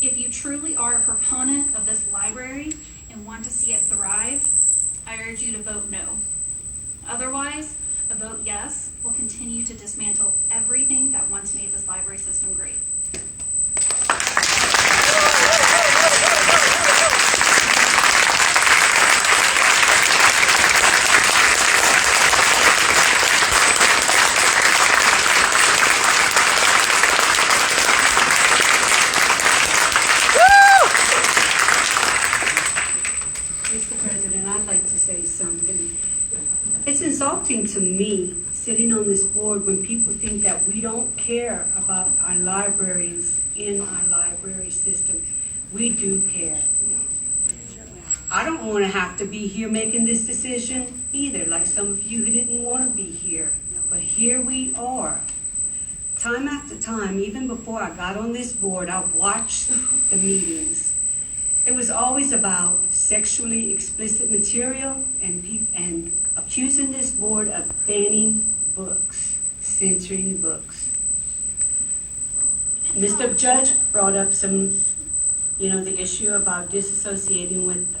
If you truly are a proponent of this library and want to see it thrive, I urge you to vote no. Otherwise, a vote yes will continue to dismantle everything that once made this library system great. Mr. President, I'd like to say something. It's insulting to me, sitting on this board, when people think that we don't care about our libraries in our library system. We do care. I don't want to have to be here making this decision either, like some of you who didn't want to be here. But here we are. Time after time, even before I got on this board, I watched the meetings. It was always about sexually explicit material and accusing this board of banning books, censoring books. Mr. Judge brought up some, the issue about disassociating with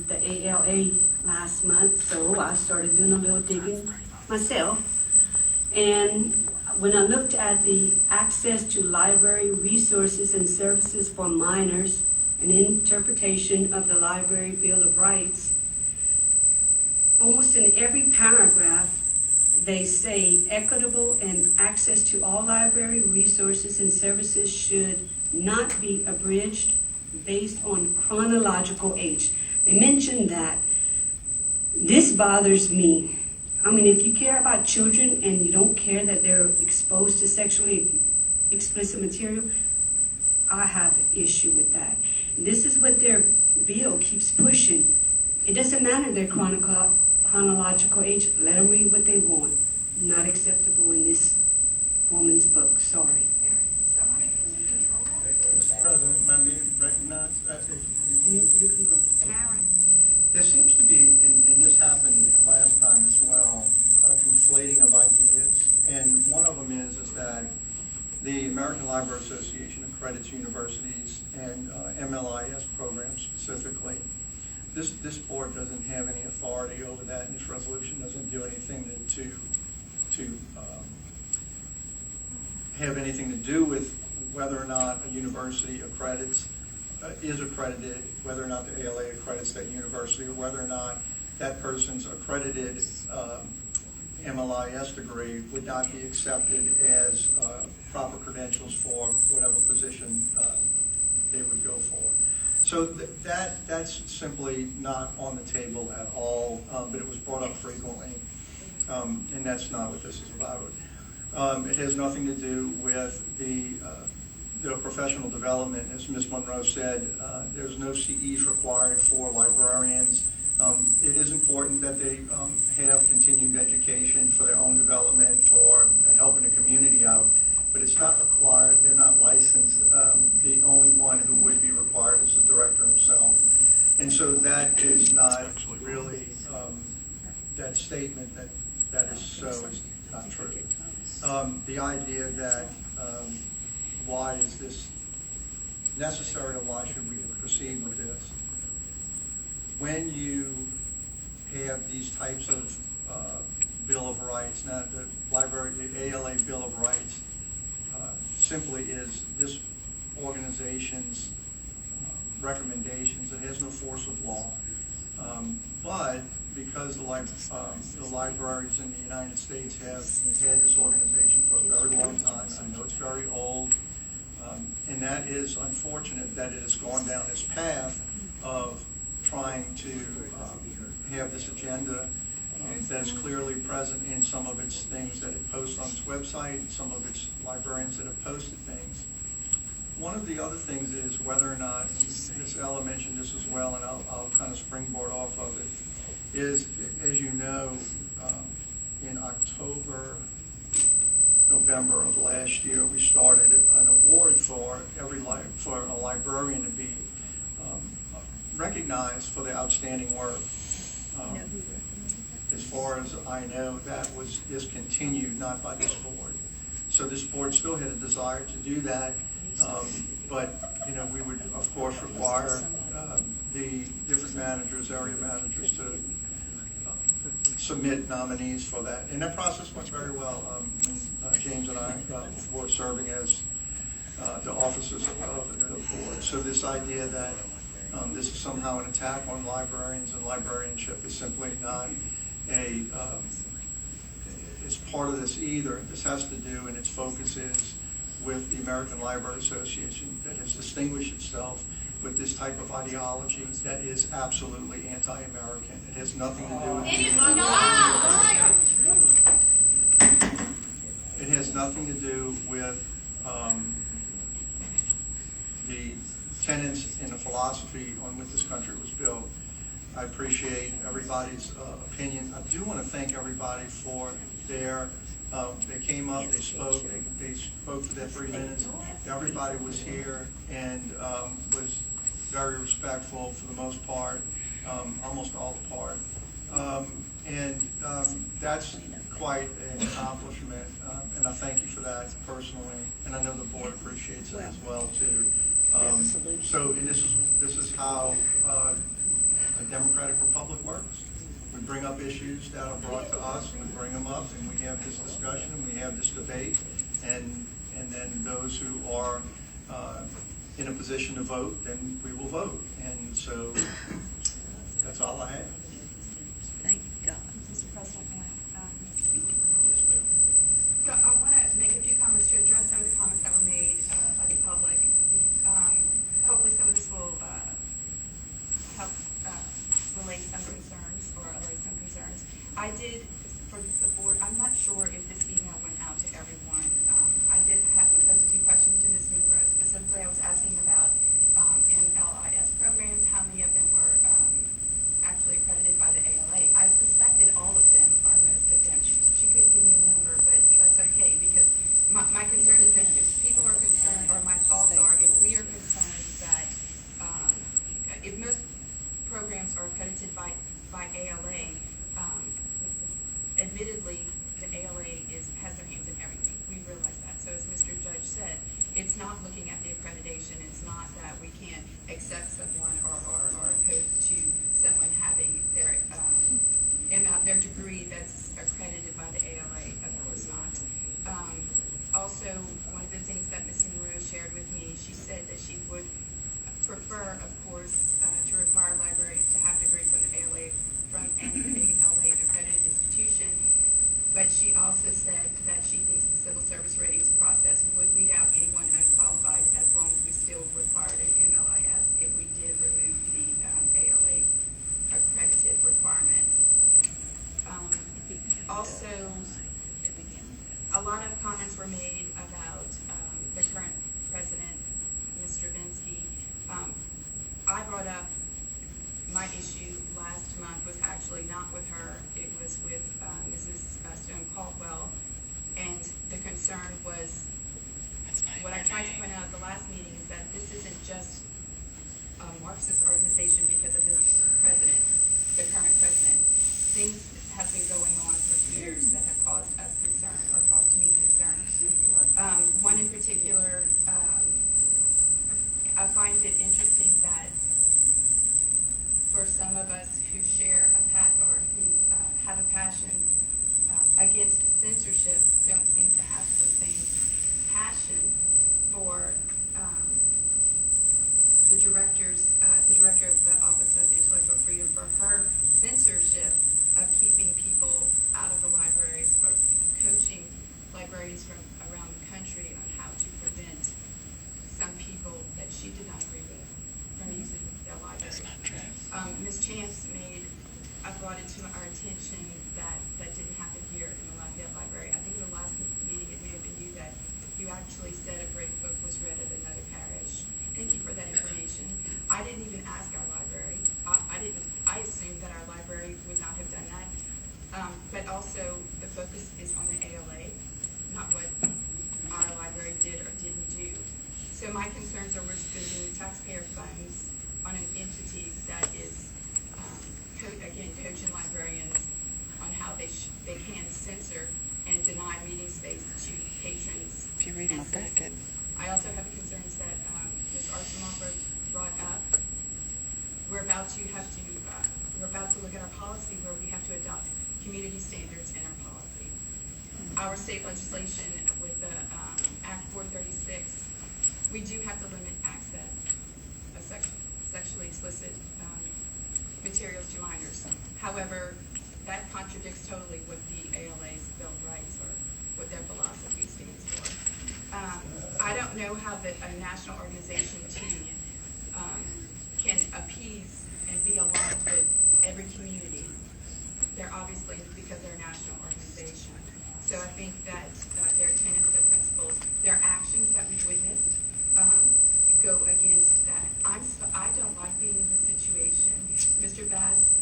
the ALA last month, so I started doing a little digging myself. And when I looked at the access to library resources and services for minors, an interpretation of the Library Bill of Rights, almost in every paragraph, they say equitable and access to all library resources and services should not be abridged based on chronological age. They mentioned that. This bothers me. I mean, if you care about children and you don't care that they're exposed to sexually explicit material, I have an issue with that. This is what their bill keeps pushing. It doesn't matter their chronological age. Let them read what they want. Not acceptable in this woman's book. Sorry. Mr. President, may I be recognized? You can go. There seems to be, and this happened last time as well, a conflating of ideas. And one of them is that the American Library Association accredits universities and MLIS programs specifically. This board doesn't have any authority over that, and this resolution doesn't do anything to have anything to do with whether or not a university is accredited, whether or not the ALA accredits that university, or whether or not that person's accredited MLIS degree would not be accepted as proper credentials for whatever position they would go for. So that's simply not on the table at all, but it was brought up frequently, and that's not what this is about. It has nothing to do with the professional development. As Ms. Monroe said, there's no CEs required for librarians. It is important that they have continued education for their own development, for helping the community out, but it's not required. They're not licensed. The only one who would be required is the director himself. And so that is not really, that statement that is so is not true. The idea that why is this necessary, or why should we proceed with this? When you have these types of Bill of Rights. Now, the ALA Bill of Rights simply is this organization's recommendations. It has no force of law. But because the libraries in the United States have had this organization for a very long time, I know it's very old, and that is unfortunate that it has gone down this path of trying to have this agenda that is clearly present in some of its things that it posts on its website, some of its librarians that have posted things. One of the other things is whether or not, and Ms. Ella mentioned this as well, and I'll kind of springboard off of it, is, as you know, in October, November of last year, we started an award for for a librarian to be recognized for their outstanding work. As far as I know, that was discontinued, not by this board. So this board still had a desire to do that, but we would of course require the different managers, area managers, to submit nominees for that. And that process went very well. James and I were serving as the officers of the board. So this idea that this is somehow an attack on librarians and librarianship is simply not is part of this either. This has to do, and its focus is, with the American Library Association that has distinguished itself with this type of ideology that is absolutely anti-American. It has nothing to do with... It is not! It has nothing to do with the tenets and the philosophy on which this country was built. I appreciate everybody's opinion. I do want to thank everybody for their, they came up, they spoke for their 3 minutes. Everybody was here and was very respectful for the most part, almost all the part. That's quite an accomplishment, and I thank you for that personally, and I know the board appreciates it as well too. And this is how a democratic republic works. We bring up issues that are brought to us, we bring them up, and we have this discussion, and we have this debate, and then those who are in a position to vote, then we will vote. And so that's all I have. Thank God. Mr. President, may I speak? Yes, ma'am. So I want to make a few comments to address some of the comments that were made by the public. Hopefully some of this will help relate some concerns or allay some concerns. I did, for the board, I'm not sure if this email went out to everyone. I did have to pose a few questions to Ms. Monroe. Specifically, I was asking about MLIS programs, how many of them were actually accredited by the ALA. I suspected all of them, or most of them. She couldn't give me a number, but that's okay, because my concern is if people are concerned, or my thoughts are, if we are concerned that if most programs are accredited by ALA, admittedly, the ALA has their hands in everything. We realize that. So as Mr. Judge said, it's not looking at the accreditation. It's not that we can't accept someone or oppose to someone having their degree that's accredited by the ALA. Of course not. Also, one of the things that Ms. Monroe shared with me, she said that she would prefer, of course, to require libraries to have a degree from the ALA, from an ALA accredited institution. But she also said that she thinks the civil service ratings process would weed out anyone unqualified as long as we still required an MLIS if we did remove the ALA accredited requirement. Also, a lot of comments were made about the current president, Ms. Stravinsky. I brought up my issue last month was actually not with her, it was with Mrs. Stone Caldwell, and the concern was, what I tried to point out at the last meeting is that this isn't just a Marxist organization because of this president, the current president. Things have been going on for years that have caused us concern, or caused me concern. One in particular, I find it interesting that for some of us who share a focus is on the ALA, not what our library did or didn't do. So my concerns are we're spending taxpayer funds on an entity that is, coaching librarians on how they can censor and deny meeting space to patrons. If you read my and citizens. packet. I also have the concerns that Ms. Arsemoff brought up. We're about to look at our policy where we have to adopt community standards in our policy. Our state legislation with the Act 436, we do have to limit access of sexually explicit materials to minors. However, that contradicts totally what the ALA's Bill of Rights or what their philosophy stands for. I don't know how a national organization team can appease and be aligned with every community. They're obviously, because they're a national organization. So I think that their tenets, their principles, their actions that we've witnessed go against that. I don't like being in this situation. Mr. Bass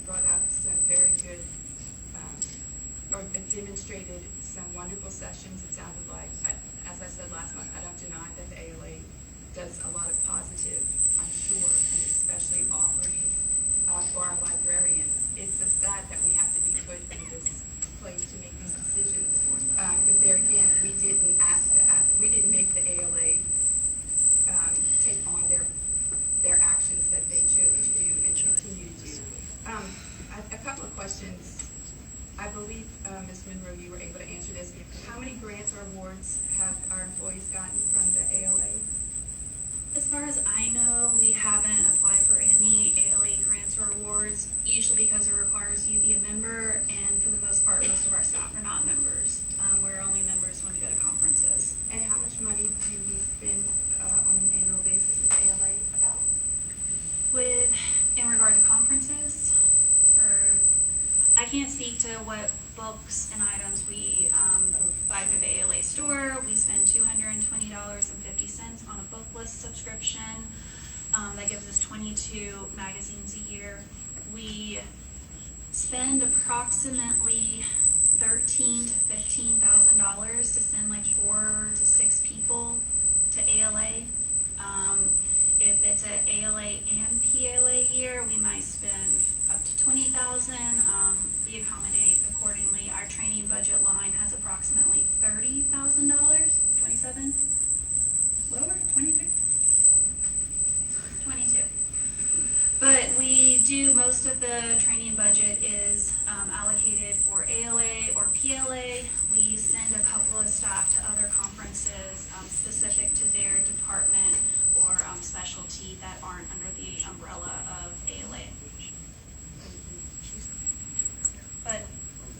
brought up some very good, or demonstrated some wonderful sessions. It sounded like, as I said last month, I don't deny that the ALA does a lot of positive, I'm sure, and especially offerings for our librarians. It's so sad that we have to be put in this place to make these decisions. But there again, we didn't make the ALA take on their actions that they chose to do and continue to do. A couple of questions. I believe, Ms. Monroe, you were able to answer this. How many grants or awards have our employees gotten from the ALA? As far as I know, we haven't applied for any ALA grants or awards, usually because it requires you be a member, and for the most part, most of our staff are not members. We're only members when we go to conferences. And how much money do we spend on an annual basis with ALA about? In regard to conferences, I can't speak to what books and items we buy through the ALA store. We spend $220.50 on a book list subscription. That gives us 22 magazines a year. We spend approximately $13,000 to $15,000 to send like 4 to 6 people to ALA. If it's an ALA and PLA year, we might spend up to $20,000. We accommodate accordingly. Our training budget line has approximately $30,000. 27? Lower? 23? 22. But we do, most of the training budget is allocated for ALA or PLA. We send a couple of staff to other conferences specific to their department or specialty that aren't under the umbrella of ALA. But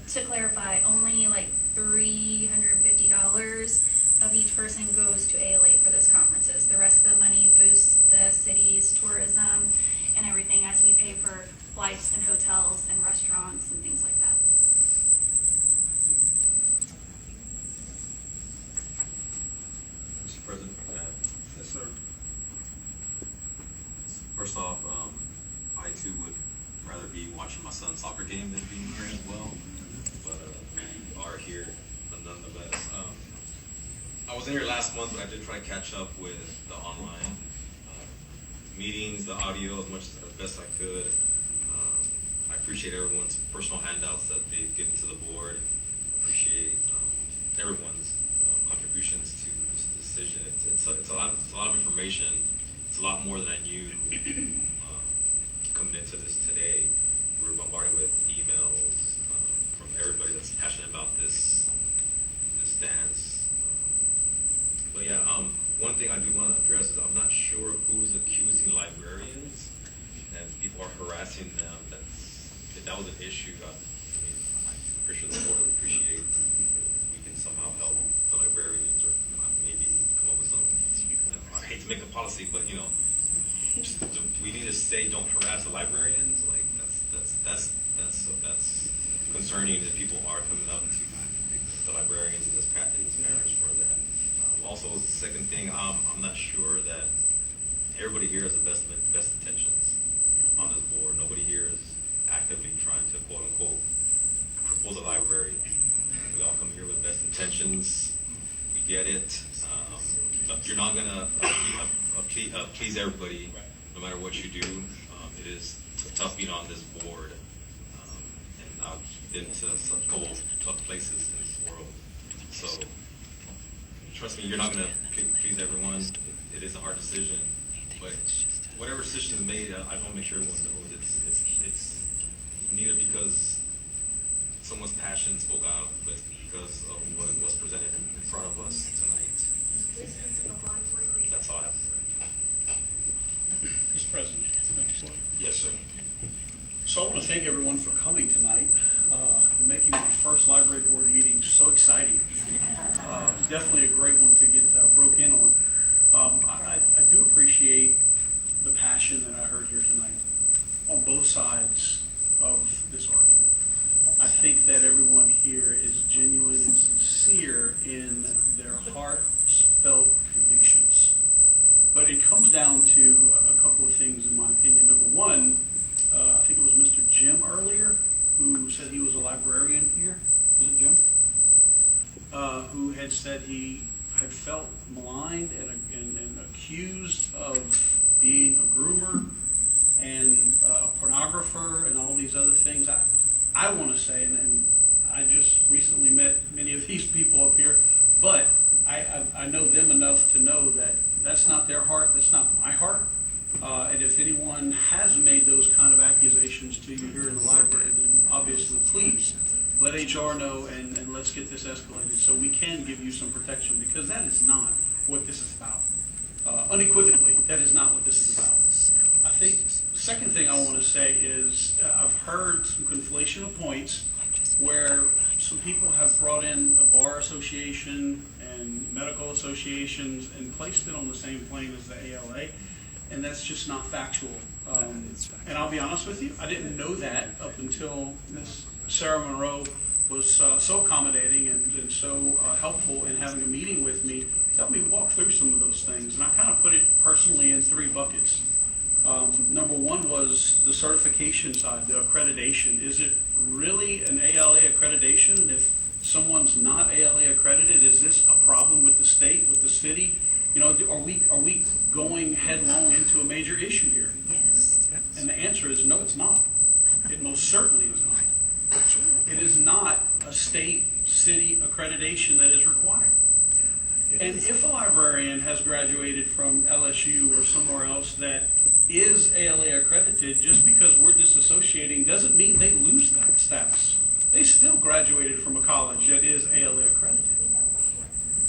to clarify, only like $350 of each person goes to ALA for those conferences. The rest of the money boosts the city's tourism and everything as we pay for flights and hotels and restaurants and things like that. Mr. President? Yes, sir. First off, I too would rather be watching my son's soccer game than being here as well, but we are here nonetheless. I wasn't here last month, but I did try to catch up with the online meetings, the audio as best I could. I appreciate everyone's personal handouts that they've given to the board. I appreciate everyone's contributions to this decision. It's a lot of information. It's a lot more than I knew coming into this today. We were bombarded with emails from everybody that's passionate about this stance. But yeah, one thing I do want to address is I'm not sure who's accusing librarians and people are harassing them. If that was an issue, I'm pretty sure the board would appreciate we can somehow help the librarians or maybe come up with some, I hate to make a policy, but do we need to say don't harass the librarians? Like that's concerning that people are coming up to the librarians and these parents for that. Also, the second thing, I'm not sure that everybody here has the best intentions on this board. Nobody here is actively trying to quote unquote propose a library. intentions. We get it. You're not gonna please everybody, no matter what you do. It is tough being on this board, and I've been to some couple tough places in this world. So trust me, you're not gonna please everyone. It is a hard decision, but whatever decision is made, I want to make sure everyone knows it's neither because someone's passion spoke out, but because of what was presented in front of us tonight. And that's all I have to say. Mr. President. Yes, sir. So I want to thank everyone for coming tonight, and making my first library board meeting so exciting. Definitely a great one to get broke in on. I do appreciate the passion that I heard here tonight on both sides of this argument. I think that everyone here is genuine and sincere in their heartfelt convictions. But it comes down to a couple of things, in my opinion. Number one, I think it was Mr. Jim earlier who said he was a librarian here. Was it Jim? Who had said he had felt maligned and accused of being a groomer and a pornographer and all these other things. I want to say, and I just recently met many of these people up here, but I know them enough to know that that's not their heart, that's not my heart. And if anyone has made those kind of accusations to you here in the library, then obviously please let HR know and let's get this escalated so we can give you some protection, because that is not what this is about. Unequivocally, that is not what this is about. I think the second thing I want to say is I've heard some conflation of points where some people have brought in a bar association and medical associations and placed it on the same plane as the ALA, and that's just not factual. And I'll be honest with you, I didn't know that up until Ms. Sarah Monroe was so accommodating and so helpful in having a meeting with me to help me walk through some of those things. And I kind of put it personally in three buckets. Number one was the certification side, the accreditation. Is it really an ALA accreditation? And if someone's not ALA accredited, is this a problem with the state, with the city? You know, are we going headlong into a major issue here? Yes. And the answer is no, it's not. It most certainly is not. It is not a state, city accreditation that is required. And if a librarian has graduated from LSU or somewhere else that is ALA accredited, just because we're disassociating doesn't mean they lose that status. They still graduated from a college that is ALA accredited.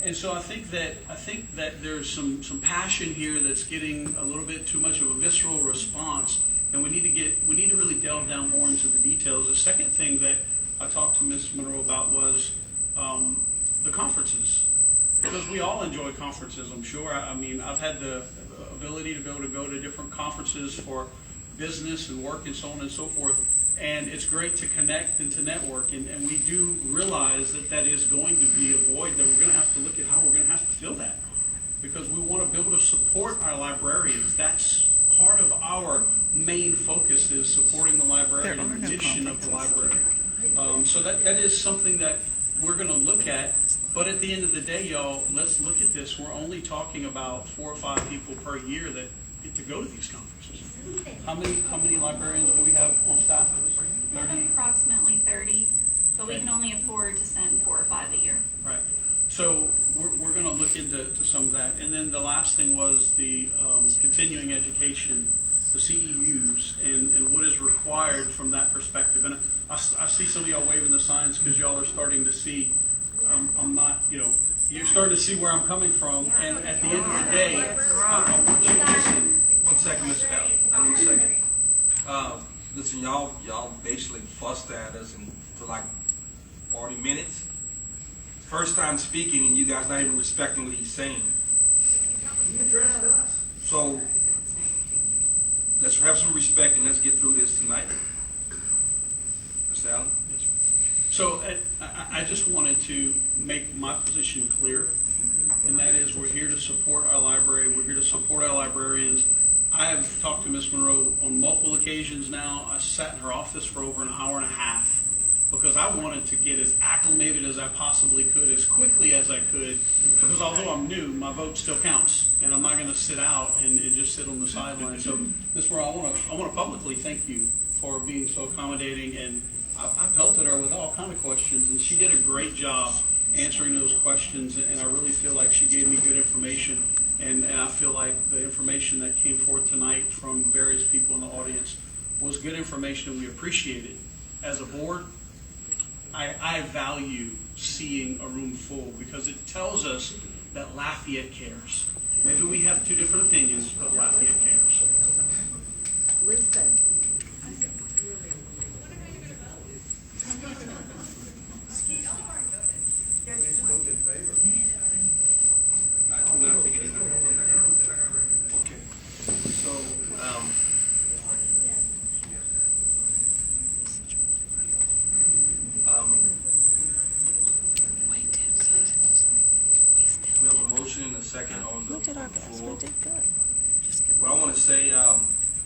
And so I think that there's some passion here that's getting a little bit too much of a visceral response, and we need to really delve down more into the details. The second thing that I talked to Ms. Monroe about was the conferences, because we all enjoy conferences, I'm sure. I mean, I've had the ability to be able to go to different conferences for business and work and so on and so forth. And it's great to connect and to network. And we do realize that that is going to be a void that we're going to have to look at how we're going to have to fill that. Because we want to be able to support our librarians. That's part of our main focus, is supporting the librarian and the mission of the library. So that is something that we're going to look at. But at the end of the day, y'all, let's look at this. We're only talking about 4 or 5 people per year that get to go to these conferences. How many librarians do we have on staff? 30? Approximately 30, but we can only afford to send 4 or 5 a year. Right. So we're going to look into some of that. And then the last thing was the continuing education, the CEUs, and what is required from that perspective. And I see some of y'all waving the signs because y'all are starting to see, I'm not, you're starting to see where I'm coming from. And at the end of the day, I want you to listen. 1 second, Mr. Bell. I need a second. Listen, y'all basically fussed at us for like 40 minutes. First time speaking, and you guys not even respecting what he's saying. You addressed us. So let's have some respect and let's get through this tonight. Mr. Allen? Yes, sir. So I just wanted to make my position clear, and that is we're here to support our library. We're here to support our librarians. I have talked to Ms. Monroe on multiple occasions now. I sat in her office for over an hour and a half because I wanted to get as acclimated as I possibly could, as quickly as I could, because although I'm new, my vote still counts, and I'm not going to sit out and just sit on the sideline. So, Ms. Moore, I want to publicly thank you for being so accommodating, and I pelted her with all kind of questions, and she did a great job answering those questions, and I really feel like she gave me good information, and I feel like the information that came forth tonight from various people in the audience was good information, and we appreciate it. As a board, I value seeing a room full because it tells us that Lafayette cares. Maybe we have two different opinions, but Lafayette cares. Listen. Okay. So, we have a motion and a second on the floor. What I want to say,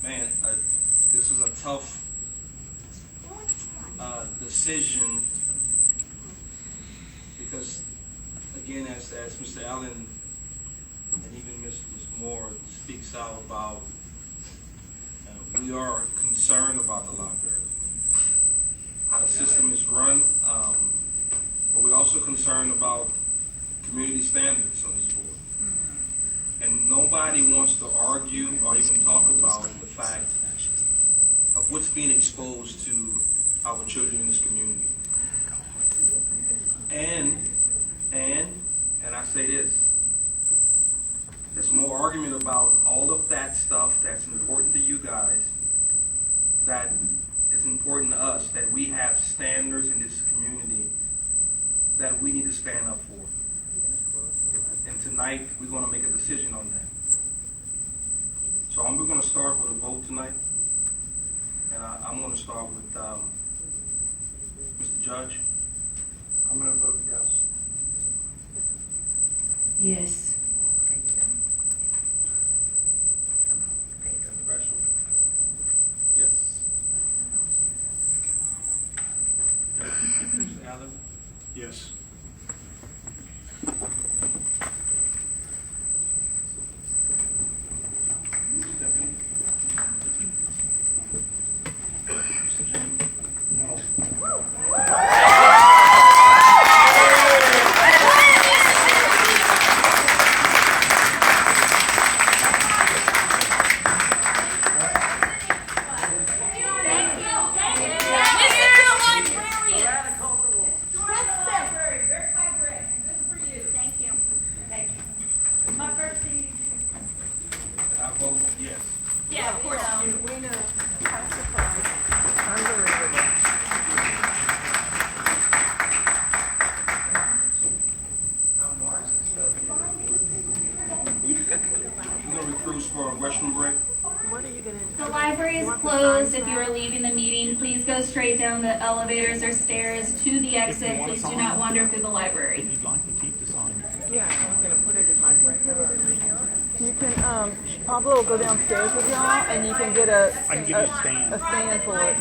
man, this is a tough decision because, again, as Mr. Allen and even Ms. Moore speaks out about, we are concerned about the library, how the system is run, but we're also concerned about community standards on this board. And nobody wants to argue or even talk about the fact of what's being exposed to our children in this community. And I say this, there's more argument about all of that stuff that's important to you guys, that is important to us, that we have standards in this community that we need to stand up for. And tonight, we're going to make a decision on that. So we're going to start with a vote tonight. And I'm going to start with Mr. Judge. I'm going to vote yes. Yes. Yes. Mr. Allen? Yes. Stephanie? Mr. James? No. And I vote yes. Yeah, of course you do. We know. How surprised. Unbelievable. We're going to recruit for a restroom break. What are you going to do? The library is closed. If you are leaving the meeting, please go straight down the elevators or stairs to the exit. Please do not wander through the library. If you'd like to keep the sign. Yeah, I'm going to put it in my front yard. You can, Pablo will go downstairs with y'all and you can get I can give you a stand. a stand for it.